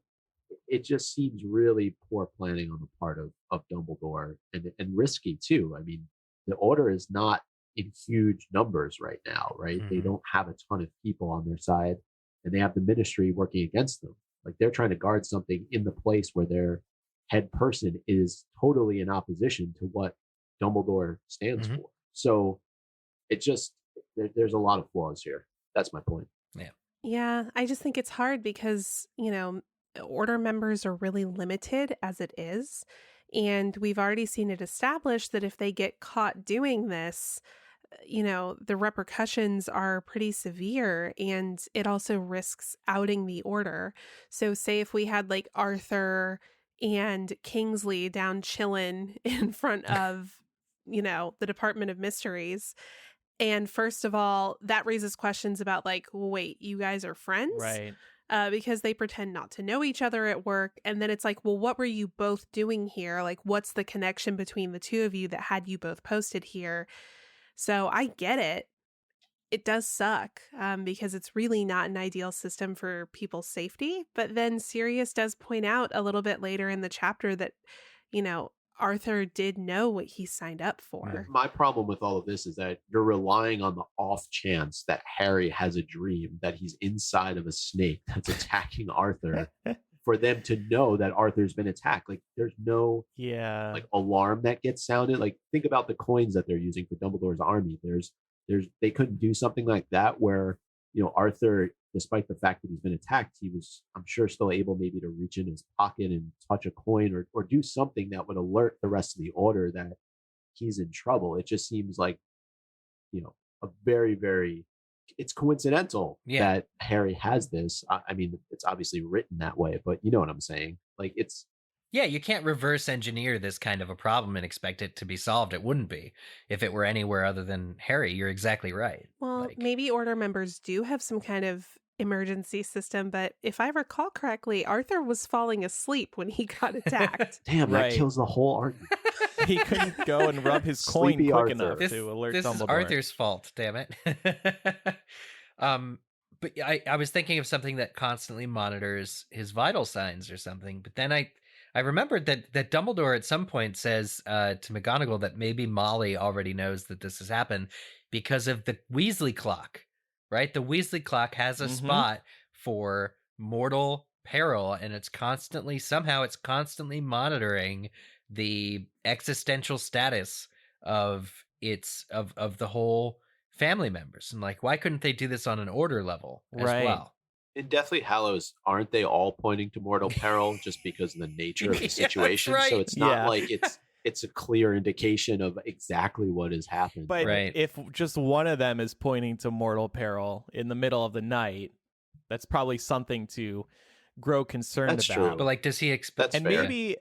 it just seems really poor planning on the part of Dumbledore, and risky too. I mean, the Order is not in huge numbers right now, right? They don't have a ton of people on their side. And they have the ministry working against them. Like, they're trying to guard something in the place where their head person is totally in opposition to what Dumbledore stands for. So it just, there's a lot of flaws here. That's my point. Yeah, I just think it's hard because, Order members are really limited as it is. And we've already seen it established that if they get caught doing this, the repercussions are pretty severe, and it also risks outing the Order. So say if we had like Arthur and Kingsley down chilling in front of, the Department of Mysteries. And first of all, that raises questions about like, wait, you guys are friends? Right. Because they pretend not to know each other at work. And then it's like, well, what were you both doing here? Like, what's the connection between the two of you that had you both posted here? So I get it. It does suck because it's really not an ideal system for people's safety. But then Sirius does point out a little bit later in the chapter that, Arthur did know what he signed up for. My problem with all of this is that you're relying on the off chance that Harry has a dream that he's inside of a snake that's attacking Arthur for them to know that Arthur's been attacked. Like, there's no like alarm that gets sounded. Like, think about the coins that they're using for Dumbledore's army. They couldn't do something like that where, Arthur, despite the fact that he's been attacked, he was, I'm sure, still able maybe to reach in his pocket and touch a coin or do something that would alert the rest of the Order that he's in trouble. It just seems like, a very, very it's coincidental that Harry has this. I mean, it's obviously written that way, but you know what I'm saying? Like, it's... Yeah, you can't reverse engineer this kind of a problem and expect it to be solved. It wouldn't be if it were anywhere other than Harry. You're exactly right. Well, maybe Order members do have some kind of emergency system, but if I recall correctly, Arthur was falling asleep when he got attacked. Damn, that kills the whole argument. He couldn't go and rub his coin Sleepy quick Arthur. enough to alert This Dumbledore. is Arthur's fault, damn it. But I was thinking of something that constantly monitors his vital signs or something, but then I remembered that Dumbledore at some point says to McGonagall that maybe Molly already knows that this has happened because of the Weasley clock, right? The Weasley clock has a spot for mortal peril, and it's constantly monitoring the existential status of the whole family members. And like, why couldn't they do this on an order level as well? In Deathly Hallows, aren't they all pointing to mortal peril just because of the nature of the situation? Right. So it's not like it's a clear indication of exactly what has happened. But if just one of them is pointing to mortal peril in the middle of the night, that's probably something to grow concerned That's about. true. But like, does he expect? That's And fair. maybe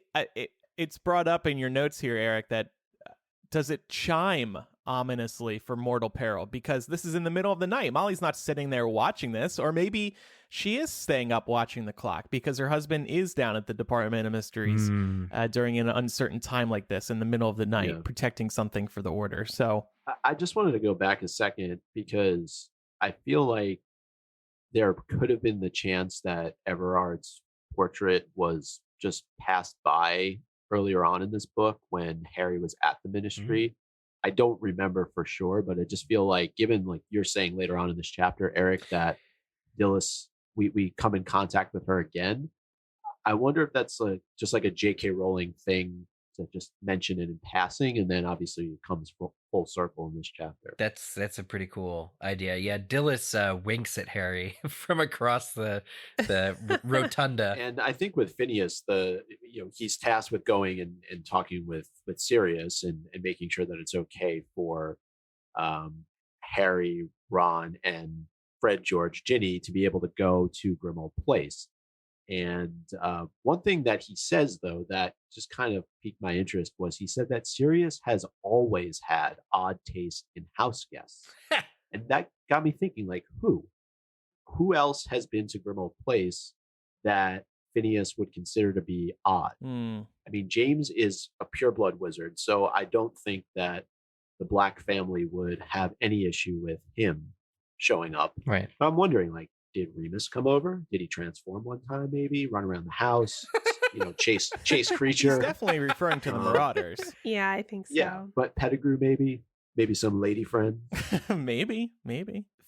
it's brought up in your notes here, Eric, that does it chime ominously for mortal peril? Because this is in the middle of the night. Molly's not sitting there watching this, or maybe she is staying up watching the clock because her husband is down at the Department of Mysteries during an uncertain time like this in the middle of the night, protecting something for the Order. So I just wanted to go back a second because I feel like there could have been the chance that Everard's portrait was just passed by earlier on in this book when Harry was at the Ministry. I don't remember for sure, but I just feel like, given like you're saying later on in this chapter, Eric, that Dilys, we come in contact with her again. I wonder if that's just like a J.K. Rowling thing to just mention it in passing, and then obviously it comes full circle in this chapter. That's a pretty cool idea. Yeah, Dilys winks at Harry from across the rotunda. And I think with Phineas, he's tasked with going and talking with Sirius and making sure that it's okay for Harry, Ron, and Fred, George, Ginny to be able to go to Grimmauld Place. And one thing that he says, though, that just kind of piqued my interest was he said that Sirius has always had odd taste in house guests. And that got me thinking, like, who else has been to Grimmauld Place that Phineas would consider to be odd? I mean, James is a pureblood wizard, so I don't think that the Black family would have any issue with him showing up. Right. But I'm wondering, like, did Remus come over? Did he transform one time, maybe? Run around the house? Chase creature? he's definitely referring to the Marauders. Yeah, I think so. Yeah, but Pettigrew, maybe some lady friend. maybe.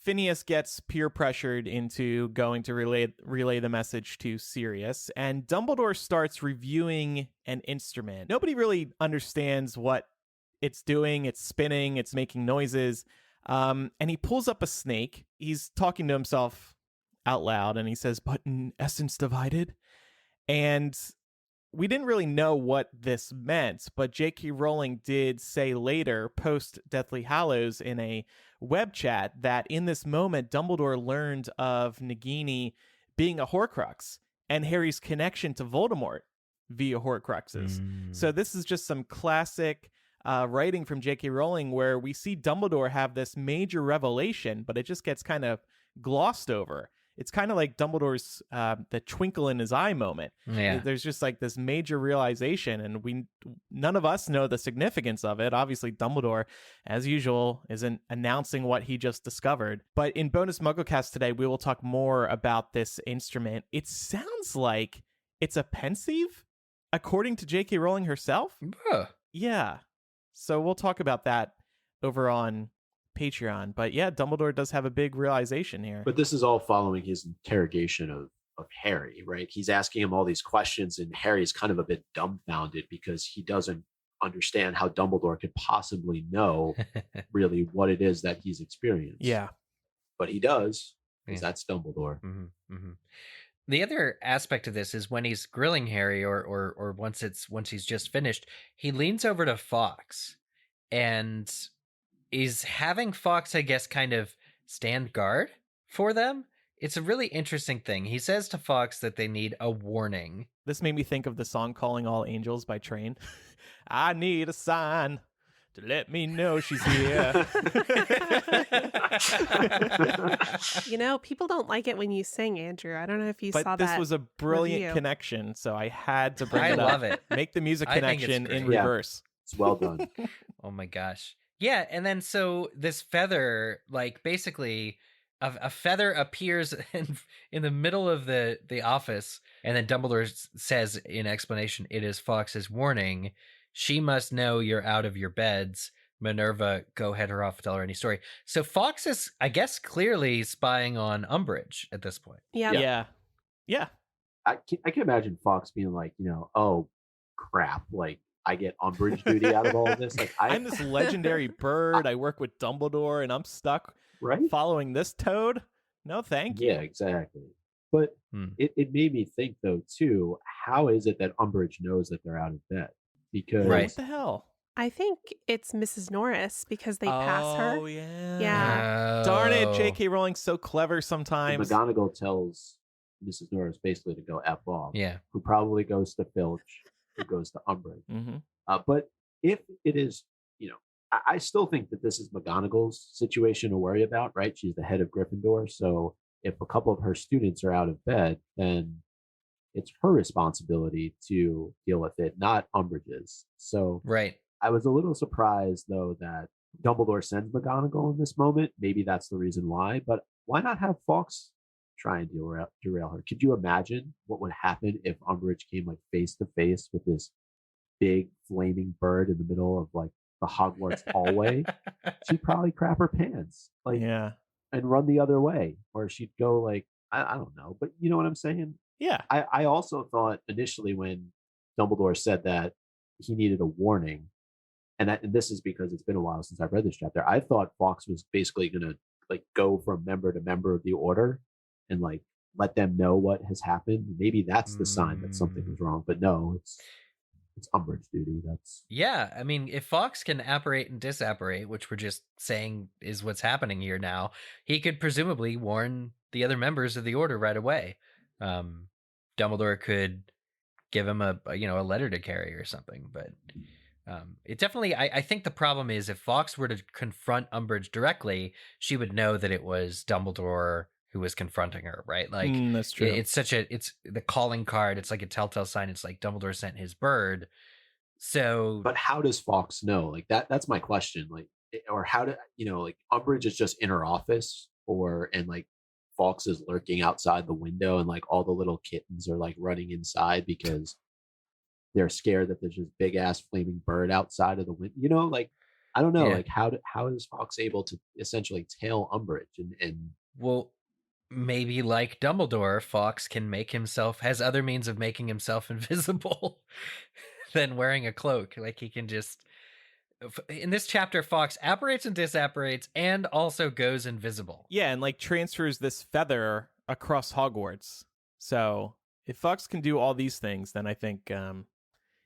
Phineas gets peer pressured into going to relay the message to Sirius, and Dumbledore starts reviewing an instrument. Nobody really understands what it's doing. It's spinning. It's making noises. And he pulls up a snake. He's talking to himself out loud, and he says, "But in essence divided." And we didn't really know what this meant, but J.K. Rowling did say later, post Deathly Hallows, in a web chat, that in this moment, Dumbledore learned of Nagini being a Horcrux and Harry's connection to Voldemort via Horcruxes. So this is just some classic writing from J.K. Rowling where we see Dumbledore have this major revelation, but it just gets kind of glossed over. It's kind of like Dumbledore's the twinkle in his eye moment. Yeah. There's just like this major realization, and none of us know the significance of it. Obviously, Dumbledore, as usual, isn't announcing what he just discovered. But in bonus MuggleCast today, we will talk more about this instrument. It sounds like it's a pensieve, according to J.K. Rowling herself. Yeah. So we'll talk about that over on Patreon. But yeah, Dumbledore does have a big realization here. But this is all following his interrogation of Harry, right? He's asking him all these questions, and Harry's kind of a bit dumbfounded because he doesn't understand how Dumbledore could possibly know really what it is that he's experienced. Yeah. But he does, because that's Dumbledore. The other aspect of this is when he's grilling Harry, or once he's just finished, he leans over to Fawkes and is having Fawkes, I guess, kind of stand guard for them. It's a really interesting thing. He says to Fawkes that they need a warning. This made me think of the song Calling All Angels by Train. I need a sign to let me know she's here. People don't like it when you sing, Andrew. I don't know if you saw But that. this was a brilliant review. connection, so I had to bring I it up. love it. Make the music I think it's connection in great. Yeah. reverse. It's well done. Oh my gosh. Yeah, and then so this feather, like basically a feather appears in the middle of the office, and then Dumbledore says in explanation, it is Fawkes' warning. She must know you're out of your beds. Minerva, go head her off, tell her any story. So Fawkes is, I guess, clearly spying on Umbridge at this point. Yeah. Yeah. I can imagine Fox being like, oh crap, like I get Umbridge duty out of all of this. Like I'm this legendary bird. I work with Dumbledore, and I'm stuck right? following this toad. No, thank you. Yeah, exactly. But it made me think though too, how is it that Umbridge knows that they're out of bed? Because Right. What the hell? I think it's Mrs. Norris because they pass her. Oh, yeah. Yeah. Darn it, Oh. J.K. Rowling's so clever sometimes. McGonagall tells Mrs. Norris basically to go F off. Yeah. Who probably goes to Filch, who goes to Umbridge. Mm-hmm. But if it is, I still think that this is McGonagall's situation to worry about, right? She's the head of Gryffindor. So if a couple of her students are out of bed, then it's her responsibility to deal with it, not Umbridge's. So Right. I was a little surprised, though, that Dumbledore sends McGonagall in this moment. Maybe that's the reason why. But why not have Fawkes try and derail her? Could you imagine what would happen if Umbridge came like face to face with this big flaming bird in the middle of like the Hogwarts hallway? She'd probably crap her pants, like, Yeah. and run the other way, or she'd go like, I don't know, but you know what I'm saying? Yeah. I also thought initially when Dumbledore said that he needed a warning, and this is because it's been a while since I've read this chapter, I thought Fawkes was basically going to like go from member to member of the Order and like let them know what has happened. Maybe that's the sign that something was wrong, but no, it's Umbridge duty. That's Yeah, I mean, if Fawkes can apparate and disapparate, which we're just saying is what's happening here now, he could presumably warn the other members of the Order right away. Dumbledore could give him a letter to carry or something, but it definitely, I think the problem is if Fawkes were to confront Umbridge directly, she would know that it was Dumbledore who was confronting her, right? Like that's true. it's the calling card. It's like a telltale sign. It's like Dumbledore sent his bird. So, but how does Fawkes know? Like that's my question. Like, or how do like Umbridge is just in her office, and like Fawkes is lurking outside the window, and like all the little kittens are like running inside because they're scared that there's this big ass flaming bird outside of the window. Like I don't know. Yeah. Like how is Fawkes able to essentially tail Umbridge and well, maybe like Dumbledore, Fawkes has other means of making himself invisible than wearing a cloak. Like he can just, in this chapter, Fawkes apparates and disapparates and also goes invisible. Yeah, and like transfers this feather across Hogwarts. So if Fawkes can do all these things, then I think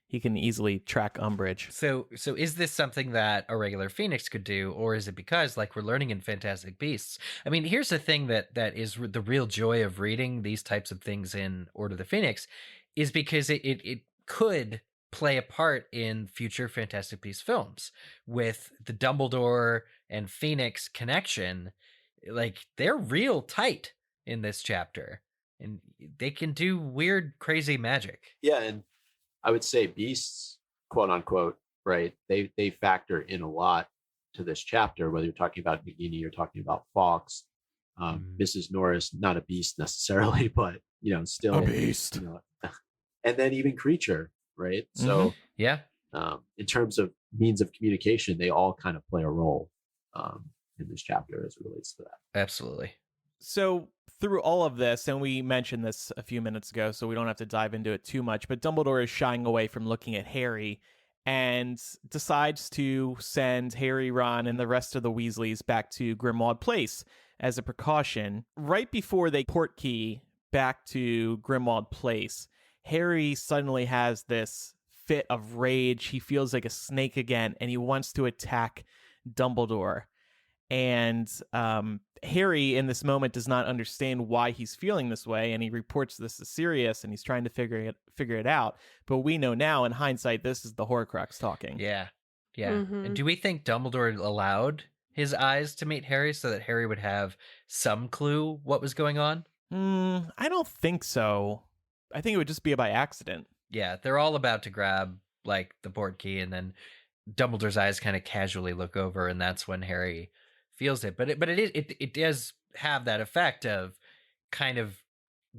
he can easily track Umbridge. So is this something that a regular Phoenix could do, or is it because, like we're learning in Fantastic Beasts? I mean, here's the thing that is the real joy of reading these types of things in Order of the Phoenix, is because it could play a part in future Fantastic Beasts films with the Dumbledore and Phoenix connection. Like they're real tight in this chapter, and they can do weird, crazy magic. yeah, and I would say beasts, quote unquote, right? They factor in a lot to this chapter, whether you're talking about Nagini or talking about Fawkes. Mrs. Norris, not a beast necessarily, but still A beast. And then even Creature, right? So Yeah. in terms of means of communication, they all kind of play a role in this chapter as it relates to that. Absolutely. So through all of this, and we mentioned this a few minutes ago, so we don't have to dive into it too much, but Dumbledore is shying away from looking at Harry and decides to send Harry, Ron, and the rest of the Weasleys back to Grimmauld Place as a precaution. Right before they portkey back to Grimmauld Place, Harry suddenly has this fit of rage. He feels like a snake again, and he wants to attack Dumbledore. And Harry, in this moment, does not understand why he's feeling this way, and he reports this to Sirius, and he's trying to figure it out. But we know now, in hindsight, this is the Horcrux talking. Yeah. Mhm. And do we think Dumbledore allowed his eyes to meet Harry so that Harry would have some clue what was going on? I don't think so. I think it would just be by accident. Yeah, they're all about to grab like the port key, and then Dumbledore's eyes kind of casually look over, and that's when Harry feels it. But it does have that effect of kind of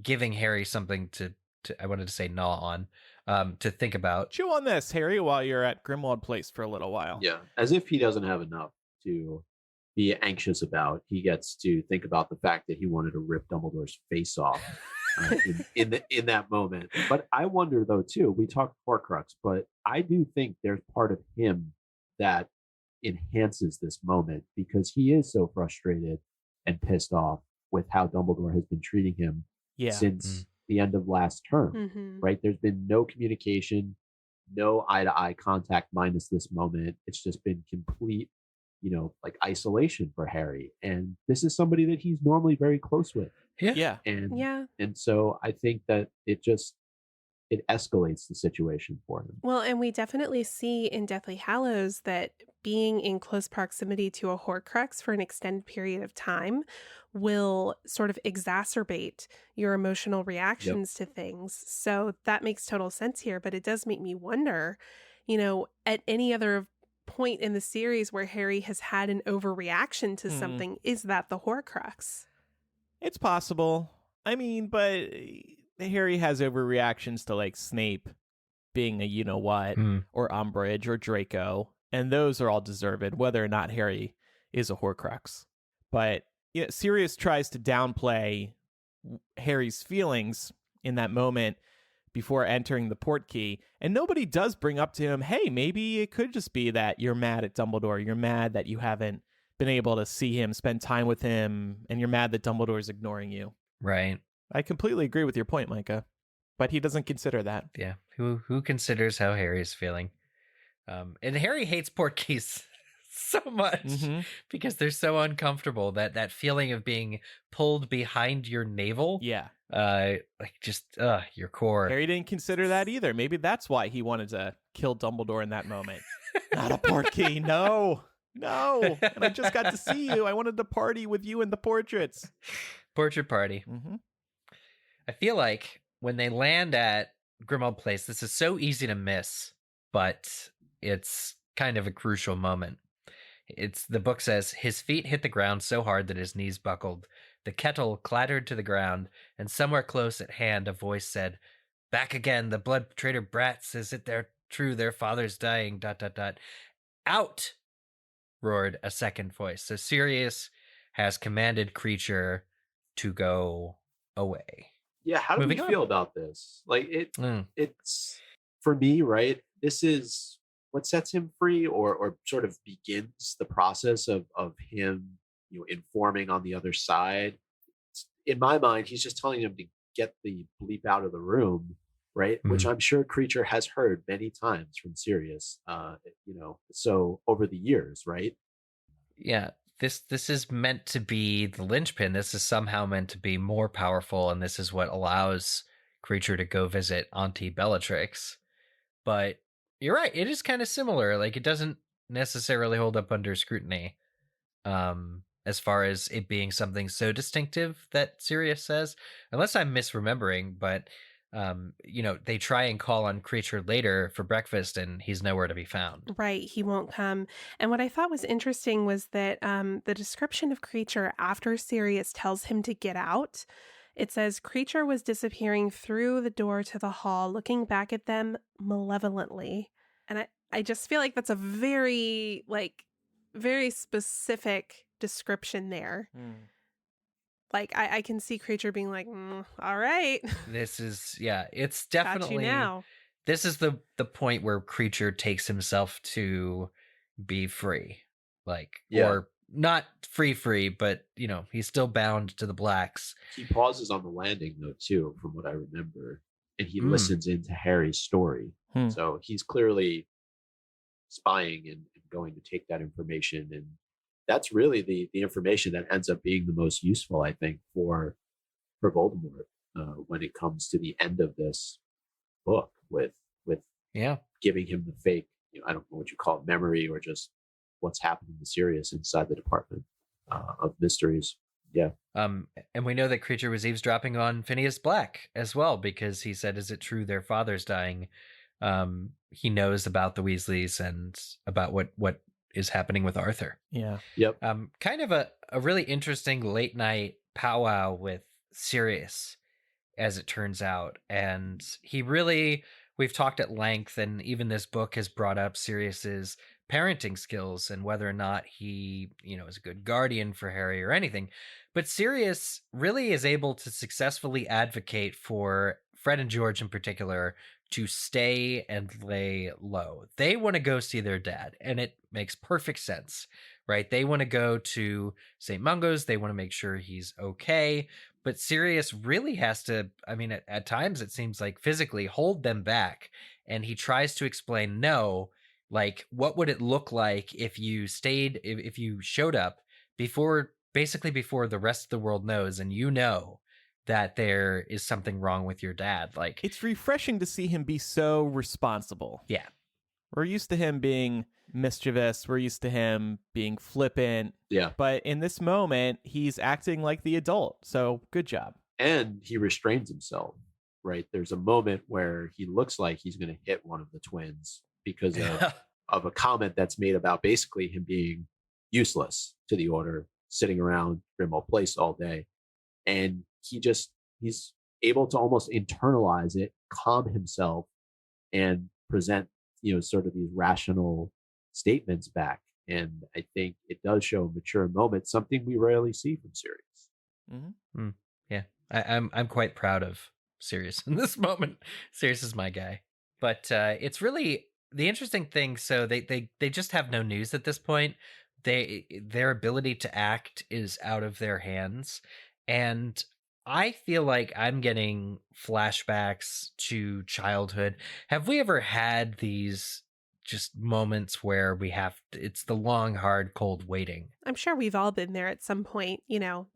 giving Harry something to I wanted to say gnaw on, to think about. Chew on this, Harry, while you're at Grimmauld Place for a little while. Yeah, as if he doesn't have enough to be anxious about. He gets to think about the fact that he wanted to rip Dumbledore's face off in that moment. But I wonder though too. We talked Horcrux, but I do think there's part of him that enhances this moment because he is so frustrated and pissed off with how Dumbledore has been treating him since the end of last term. Mm-hmm. Right? There's been no communication, no eye-to-eye contact minus this moment. It's just been complete, like isolation for Harry. And this is somebody that he's normally very close with. Yeah. And so I think that it escalates the situation for him. Well, and we definitely see in Deathly Hallows that being in close proximity to a Horcrux for an extended period of time will sort of exacerbate your emotional reactions to things. So that makes total sense here, but it does make me wonder, at any other point in the series where Harry has had an overreaction to something, is that the Horcrux? It's possible. I mean, but Harry has overreactions to like Snape being a you-know-what, or Umbridge or Draco, and those are all deserved, whether or not Harry is a Horcrux. But Sirius tries to downplay Harry's feelings in that moment before entering the portkey, and nobody does bring up to him, hey, maybe it could just be that you're mad at Dumbledore, you're mad that you haven't been able to see him, spend time with him, and you're mad that Dumbledore's ignoring you. Right. I completely agree with your point, Micah, but he doesn't consider that. Yeah. Who considers how Harry's feeling? And Harry hates portkeys so much because they're so uncomfortable. That feeling of being pulled behind your navel. Yeah. Your core. Harry didn't consider that either. Maybe that's why he wanted to kill Dumbledore in that moment. Not a portkey, no. And I just got to see you. I wanted to party with you in the portraits. Portrait party. I feel like when they land at Grimmauld Place, this is so easy to miss, but it's kind of a crucial moment. The book says, his feet hit the ground so hard that his knees buckled. The kettle clattered to the ground, and somewhere close at hand a voice said, back again, the blood traitor brats, is it true their father's dying, ... Out! Roared a second voice. So Sirius has commanded Creature to go away. Yeah, how do we feel about this? Like it's for me, right? This is what sets him free, or sort of begins the process of him, informing on the other side. In my mind, he's just telling him to get the bleep out of the room, right? Which I'm sure Creature has heard many times from Sirius, so over the years, right? Yeah, this is meant to be the linchpin. This is somehow meant to be more powerful, and this is what allows Creature to go visit Auntie Bellatrix. But you're right, it is kind of similar. Like, it doesn't necessarily hold up under scrutiny, as far as it being something so distinctive that Sirius says, unless I'm misremembering. But they try and call on Creature later for breakfast, and he's nowhere to be found. Right, he won't come. And what I thought was interesting was that the description of Creature after Sirius tells him to get out, it says, Creature was disappearing through the door to the hall, looking back at them malevolently. And I just feel like that's a very, very specific description there. Like, I can see Creature being like, all right. This is, it's definitely, got you now. This is the point where Creature takes himself to be free. Or not free, but, he's still bound to the Blacks. He pauses on the landing, though, too, from what I remember. And he listens into Harry's story. So he's clearly spying and going to take that information and that's really the information that ends up being the most useful, I think, for Voldemort when it comes to the end of this book with Yeah. giving him the fake, I don't know what you call it, memory, or just what's happening to Sirius inside the Department of Mysteries. Yeah. And we know that Creature was eavesdropping on Phineas Black as well, because he said, "Is it true their father's dying?" He knows about the Weasleys and about what is happening with Arthur. Yeah. Yep. Kind of a really interesting late night powwow with Sirius, as it turns out. And we've talked at length, and even this book has brought up Sirius's parenting skills and whether or not he, is a good guardian for Harry or anything. But Sirius really is able to successfully advocate for Fred and George in particular to stay and lay low. They want to go see their dad, and it makes perfect sense, right? They want to go to St. Mungo's. They want to make sure he's okay. But Sirius really has to, at times it seems like physically hold them back. And he tries to explain, no, like, what would it look like if you stayed, if you showed up before the rest of the world knows, and that there is something wrong with your dad. Like, it's refreshing to see him be so responsible. Yeah. We're used to him being mischievous. We're used to him being flippant. Yeah. But in this moment, he's acting like the adult. So good job. And he restrains himself, right? There's a moment where he looks like he's going to hit one of the twins because of a comment that's made about basically him being useless to the Order, sitting around Grimmauld Place all day. And he's able to almost internalize it, calm himself, and present, sort of these rational statements back. And I think it does show a mature moment, something we rarely see from Sirius. Mm-hmm. Yeah, I'm quite proud of Sirius in this moment. Sirius is my guy. But it's really the interesting thing. So they just have no news at this point. Their ability to act is out of their hands. And I feel like I'm getting flashbacks to childhood. Have we ever had these just moments where it's the long, hard, cold waiting? I'm sure we've all been there at some point,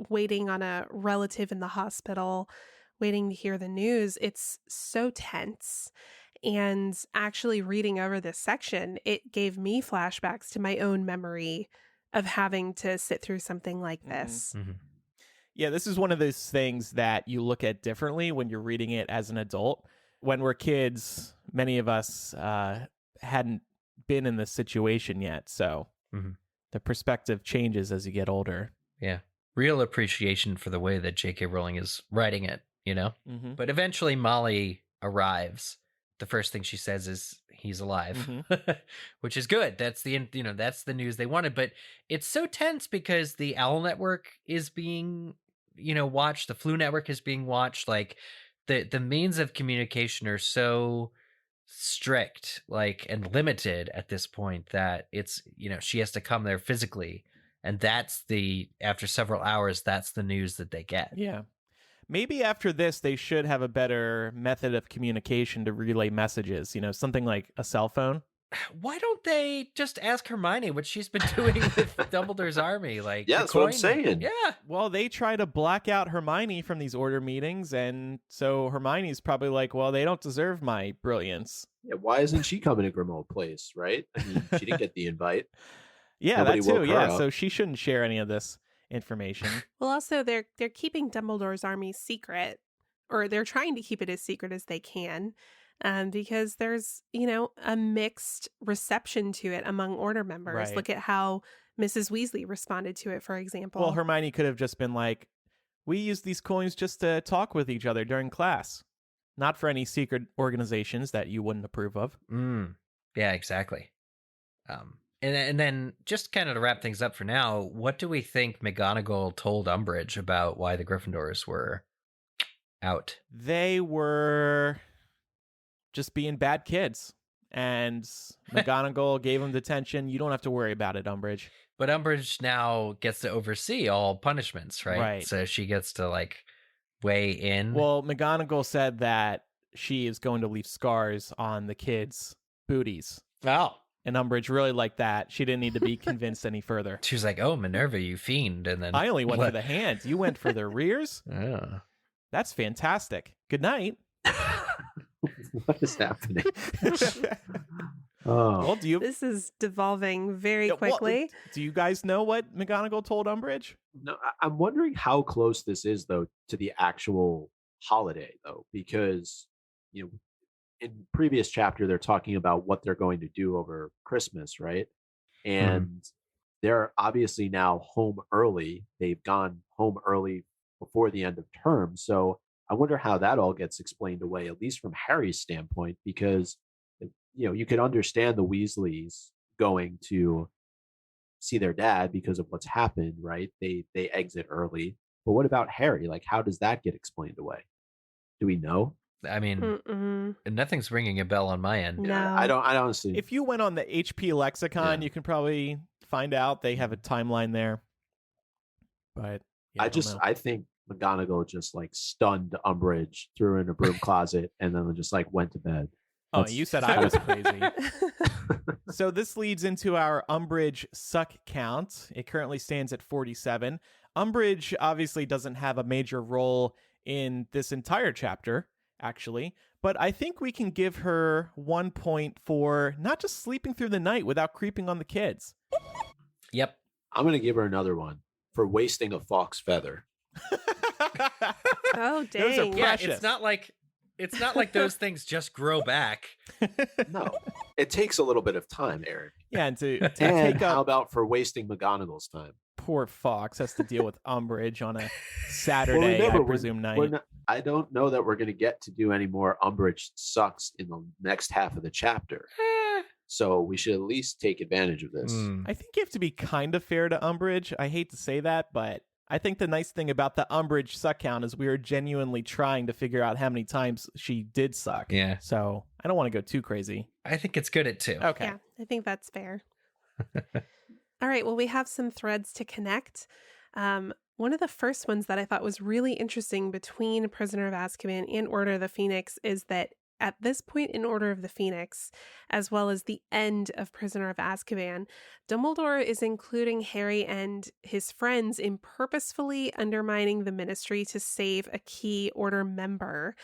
waiting on a relative in the hospital, waiting to hear the news. It's so tense. And actually reading over this section, it gave me flashbacks to my own memory of having to sit through something like this. Mm-hmm. Yeah, this is one of those things that you look at differently when you're reading it as an adult. When we're kids, many of us hadn't been in this situation yet. So the perspective changes as you get older. Yeah. Real appreciation for the way that J.K. Rowling is writing it, Mm-hmm. But eventually Molly arrives. The first thing she says is he's alive, which is good. That's that's the news they wanted. But it's so tense because the Owl Network is being, watched. The Flu Network is being watched. Like the means of communication are so strict, and limited at this point that it's, she has to come there physically. And after several hours, that's the news that they get. Yeah. Maybe after this, they should have a better method of communication to relay messages, something like a cell phone. Why don't they just ask Hermione what she's been doing with Dumbledore's army? Yeah, that's what I'm saying. Yeah. Well, they try to black out Hermione from these Order meetings, and so Hermione's probably like, well, they don't deserve my brilliance. Yeah, why isn't she coming to Grimmauld Place, right? I mean, she didn't get the invite. Yeah, Nobody that too. woke her Yeah, up. so she shouldn't share any of this information. Well, also they're keeping Dumbledore's army secret, or they're trying to keep it as secret as they can, because there's a mixed reception to it among Order members. Right. Look at how Mrs. Weasley responded to it, for example. Well, Hermione could have just been like, we use these coins just to talk with each other during class, not for any secret organizations that you wouldn't approve of. Yeah, exactly. And then just kind of to wrap things up for now, what do we think McGonagall told Umbridge about why the Gryffindors were out? They were just being bad kids, and McGonagall gave them detention. You don't have to worry about it, Umbridge. But Umbridge now gets to oversee all punishments, right? Right. So she gets to weigh in. Well, McGonagall said that she is going to leave scars on the kids' booties. Oh. And Umbridge really liked that. She didn't need to be convinced any further. She was like, "Oh, Minerva, you fiend!" And then I only went for the hands. You went for the rears. Yeah. That's fantastic. Good night. What is happening? Oh, Well, do you? This is devolving very Yeah, well, quickly. do you guys know what McGonagall told Umbridge? no, I'm wondering how close this is though to the actual holiday though, because in previous chapter they're talking about what they're going to do over Christmas, right? And they're obviously now home early. They've gone home early before the end of term. So I wonder how that all gets explained away, at least from Harry's standpoint, because you could understand the Weasleys going to see their dad because of what's happened, right? They exit early. But what about Harry? Like, how does that get explained away? Do we know? I mean, Mm-mm. nothing's ringing a bell on my end. No. I honestly. If you went on the HP lexicon, Yeah. you can probably find out. They have a timeline there. But yeah, I don't know. I think McGonagall just like stunned Umbridge, threw her in a broom closet, and then just like went to bed. Oh, That's- you said I was crazy. So this leads into our Umbridge suck count. It currently stands at 47. Umbridge obviously doesn't have a major role in this entire chapter, actually, but I think we can give her 1 point for not just sleeping through the night without creeping on the kids. Yep. I'm gonna give her another one for wasting a fox feather. Oh, Those are dang. Yeah, precious. it's not like those things just grow back. No, it takes a little bit of time, Eric. Yeah, and to And take how up about for wasting McGonagall's time? poor Fox has to deal with Umbridge on a Saturday, remember, I we're- presume, night. We're not, I don't know that we're going to get to do any more Umbridge sucks in the next half of the chapter. So we should at least take advantage of this. I think you have to be kind of fair to Umbridge. I hate to say that, but I think the nice thing about the Umbridge suck count is we are genuinely trying to figure out how many times she did suck. Yeah. So I don't want to go too crazy. I think it's good at 2. Okay. Yeah, I think that's fair. All right, well, we have some threads to connect. One of the first ones that I thought was really interesting between Prisoner of Azkaban and Order of the Phoenix is that at this point in Order of the Phoenix, as well as the end of Prisoner of Azkaban, Dumbledore is including Harry and his friends in purposefully undermining the Ministry to save a key Order member.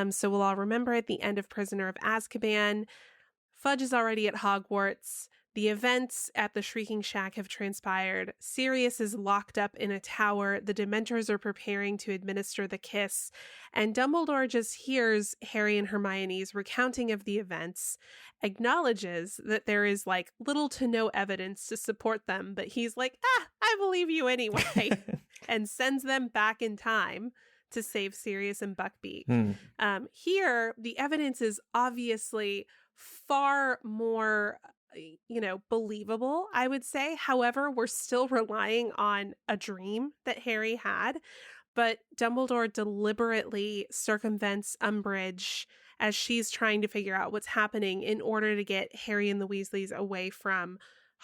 So we'll all remember at the end of Prisoner of Azkaban, Fudge is already at Hogwarts. The events at the Shrieking Shack have transpired. Sirius is locked up in a tower. The Dementors are preparing to administer the kiss. And Dumbledore just hears Harry and Hermione's recounting of the events, acknowledges that there is like little to no evidence to support them, but he's like, I believe you anyway, and sends them back in time to save Sirius and Buckbeak. Here, the evidence is obviously far more believable, I would say. However, we're still relying on a dream that Harry had, but Dumbledore deliberately circumvents Umbridge as she's trying to figure out what's happening in order to get Harry and the Weasleys away from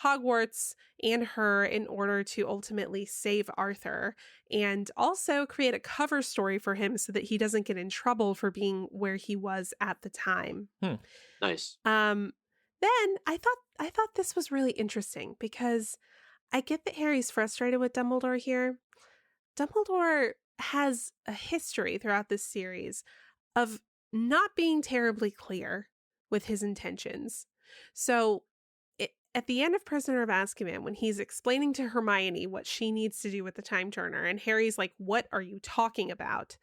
Hogwarts and her in order to ultimately save Arthur and also create a cover story for him so that he doesn't get in trouble for being where he was at the time. Nice. Then I thought this was really interesting because I get that Harry's frustrated with Dumbledore here. Dumbledore has a history throughout this series of not being terribly clear with his intentions. So at the end of Prisoner of Azkaban, when he's explaining to Hermione what she needs to do with the time turner, and Harry's like, "What are you talking about?"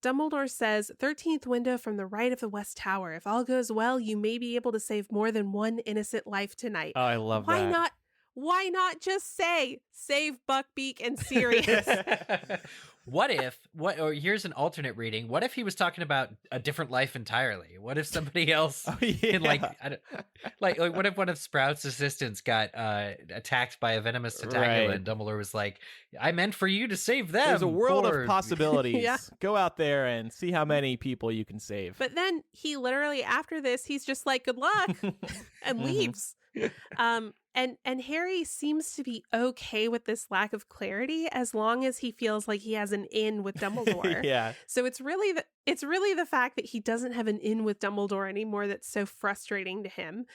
Dumbledore says, 13th window from the right of the West Tower. If all goes well, you may be able to save more than one innocent life tonight. Oh, I love that. Why not just say, save Buckbeak and Sirius? Here's an alternate reading. What if he was talking about a different life entirely? What if somebody else what if one of Sprout's assistants got attacked by a venomous tentacula and Dumbledore was like, I meant for you to save them. There's a world of possibilities. Yeah. Go out there and see how many people you can save. But then he literally, after this, he's just like, good luck, and leaves. And Harry seems to be okay with this lack of clarity as long as he feels like he has an in with Dumbledore. Yeah. So it's really the fact that he doesn't have an in with Dumbledore anymore that's so frustrating to him.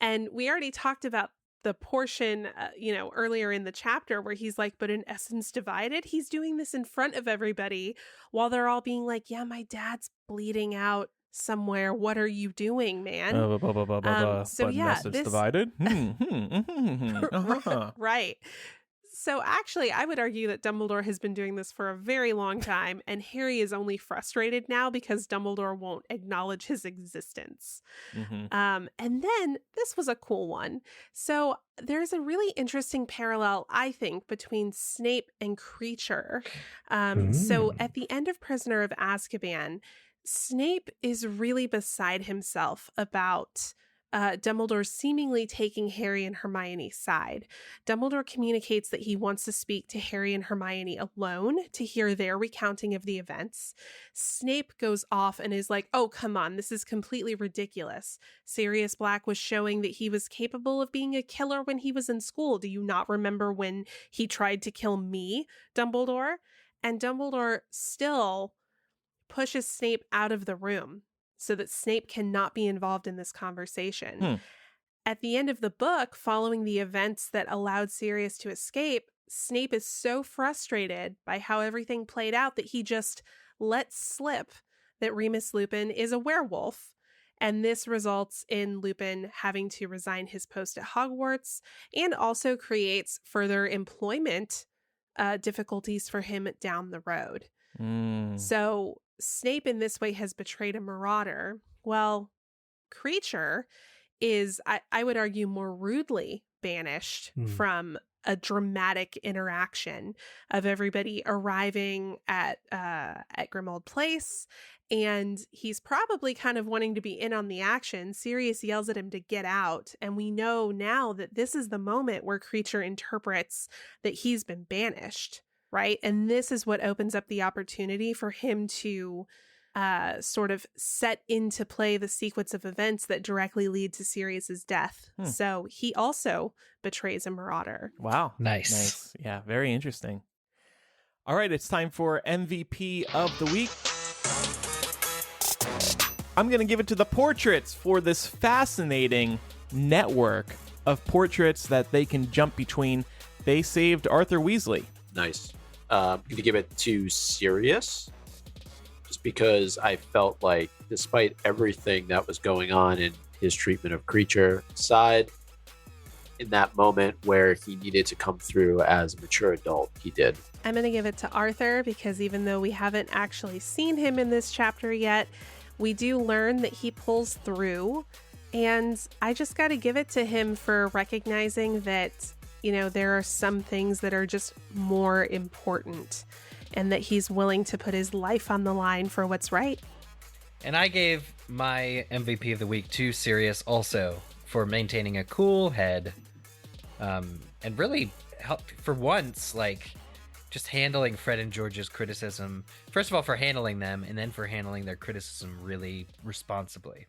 And we already talked about the portion, earlier in the chapter where he's like, but in essence divided. He's doing this in front of everybody while they're all being like, yeah, my dad's bleeding out somewhere. What are you doing, man? So but yeah, message divided. Right. So actually, I would argue that Dumbledore has been doing this for a very long time, and Harry is only frustrated now because Dumbledore won't acknowledge his existence. And then this was a cool one. So there's a really interesting parallel, I think, between Snape and Kreacher. So at the end of Prisoner of Azkaban, Snape is really beside himself about Dumbledore seemingly taking Harry and Hermione's side. Dumbledore communicates that he wants to speak to Harry and Hermione alone to hear their recounting of the events. Snape goes off and is like, oh, come on, this is completely ridiculous. Sirius Black was showing that he was capable of being a killer when he was in school. Do you not remember when he tried to kill me, Dumbledore? And Dumbledore still pushes Snape out of the room so that Snape cannot be involved in this conversation. At the end of the book, following the events that allowed Sirius to escape, Snape is so frustrated by how everything played out that he just lets slip that Remus Lupin is a werewolf. And this results in Lupin having to resign his post at Hogwarts and also creates further employment difficulties for him down the road. So Snape in this way has betrayed a marauder. Well, Kreacher is, I would argue, more rudely banished from a dramatic interaction of everybody arriving at Grimmauld Place, and he's probably kind of wanting to be in on the action. Sirius yells at him to get out, and we know now that this is the moment where Kreacher interprets that he's been banished, right? And this is what opens up the opportunity for him to sort of set into play the sequence of events that directly lead to Sirius's death. So he also betrays a marauder. Wow. Nice. Yeah, very interesting. All right, it's time for MVP of the week. I'm going to give it to the portraits for this fascinating network of portraits that they can jump between. They saved Arthur Weasley. Nice. I'm going to give it to Sirius, just because I felt like despite everything that was going on in his treatment of Kreacher side, in that moment where he needed to come through as a mature adult, he did. I'm going to give it to Arthur because even though we haven't actually seen him in this chapter yet, we do learn that he pulls through. And I just got to give it to him for recognizing that, there are some things that are just more important and that he's willing to put his life on the line for what's right. And I gave my MVP of the week to Sirius also for maintaining a cool head and really for once, just handling Fred and George's criticism. First of all, for handling them, and then for handling their criticism really responsibly.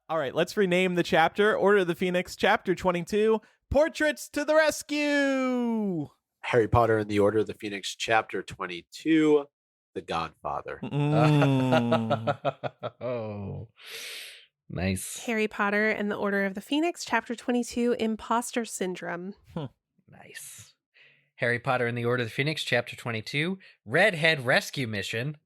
All right, let's rename the chapter. Order of the Phoenix, Chapter 22, Portraits to the Rescue! Harry Potter and the Order of the Phoenix, Chapter 22, The Godfather. Oh, nice. Harry Potter and the Order of the Phoenix, Chapter 22, Imposter Syndrome. Nice. Harry Potter and the Order of the Phoenix, Chapter 22, Redhead Rescue Mission.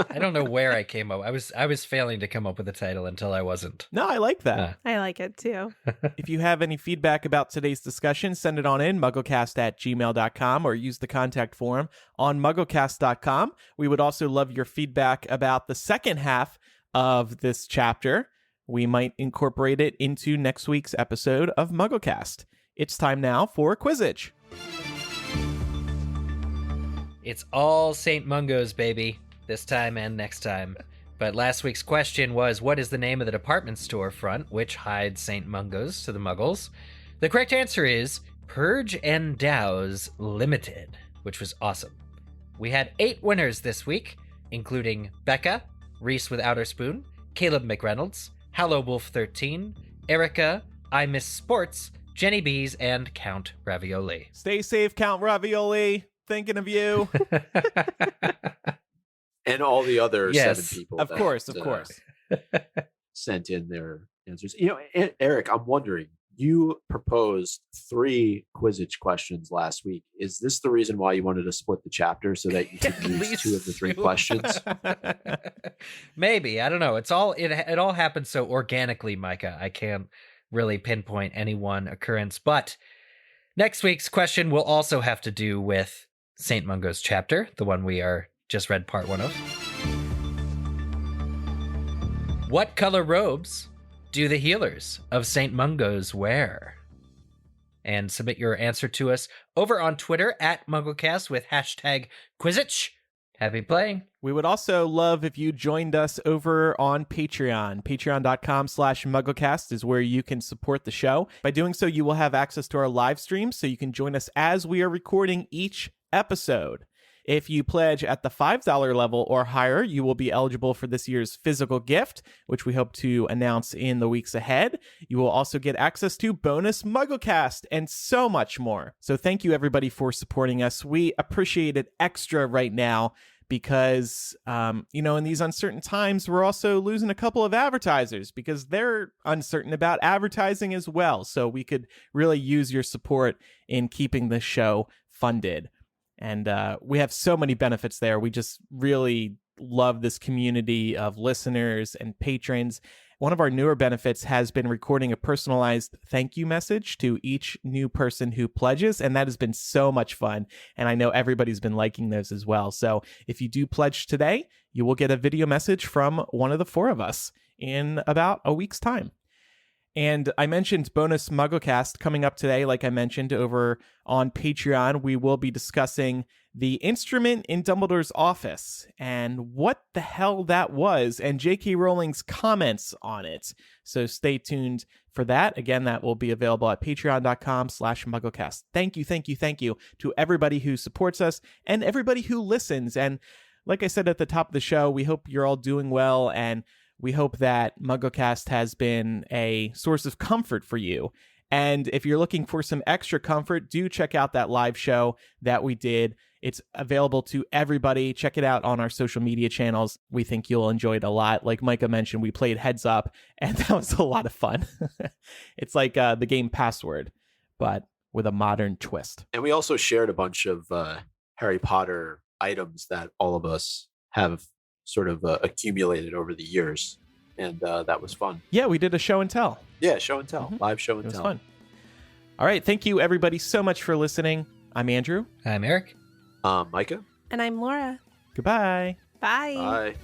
I don't know where I came up. I was failing to come up with a title until I wasn't. No, I like that. I like it too. If you have any feedback about today's discussion, send it on in, MuggleCast@gmail.com, or use the contact form on MuggleCast.com. We would also love your feedback about the second half of this chapter. We might incorporate it into next week's episode of MuggleCast. It's time now for Quizzitch. It's all St. Mungo's, baby. This time and next time. But last week's question was, what is the name of the department store front which hides St. Mungo's to the Muggles? The correct answer is Purge and Dow's Limited, which was awesome. We had 8 winners this week, including Becca, Reese with Outer Spoon, Caleb McReynolds, Hallow Wolf 13, Erica, I Miss Sports, Jenny Bees, and Count Ravioli. Stay safe, Count Ravioli. Thinking of you. And all the other Yes, 7 people. Of course. Sent in their answers. Eric, I'm wondering, you proposed 3 Quizzitch questions last week. Is this the reason why you wanted to split the chapter so that you could At use least 2 of the 3 2. questions? Maybe. I don't know. It all happened so organically, Micah. I can't really pinpoint any one occurrence. But next week's question will also have to do with St. Mungo's chapter, the one we are just read part 1 of. What color robes do the healers of St. Mungo's wear? And submit your answer to us over on Twitter at MuggleCast with hashtag Quizzitch. Happy playing. We would also love if you joined us over on Patreon. Patreon.com/MuggleCast is where you can support the show. By doing so, you will have access to our live streams, so you can join us as we are recording each episode. If you pledge at the $5 level or higher, you will be eligible for this year's physical gift, which we hope to announce in the weeks ahead. You will also get access to bonus MuggleCast and so much more. So thank you, everybody, for supporting us. We appreciate it extra right now because, in these uncertain times, we're also losing a couple of advertisers because they're uncertain about advertising as well. So we could really use your support in keeping this show funded. And we have so many benefits there. We just really love this community of listeners and patrons. One of our newer benefits has been recording a personalized thank you message to each new person who pledges, and that has been so much fun. And I know everybody's been liking those as well. So if you do pledge today, you will get a video message from one of the 4 of us in about a week's time. And I mentioned bonus MuggleCast coming up today. Like I mentioned, over on Patreon, we will be discussing the instrument in Dumbledore's office and what the hell that was and J.K. Rowling's comments on it. So stay tuned for that. Again, that will be available at patreon.com/MuggleCast. Thank you to everybody who supports us and everybody who listens. And like I said at the top of the show, we hope you're all doing well, and we hope that MuggleCast has been a source of comfort for you. And if you're looking for some extra comfort, do check out that live show that we did. It's available to everybody. Check it out on our social media channels. We think you'll enjoy it a lot. Like Micah mentioned, we played Heads Up, and that was a lot of fun. It's like the game Password, but with a modern twist. And we also shared a bunch of Harry Potter items that all of us have sort of accumulated over the years, and that was fun. Yeah, we did a show and tell. Yeah, show and tell. Live show and It was tell. fun. All right, thank you everybody so much for listening. I'm Andrew. I'm Eric. Micah. And I'm Laura. Goodbye. Bye. Bye.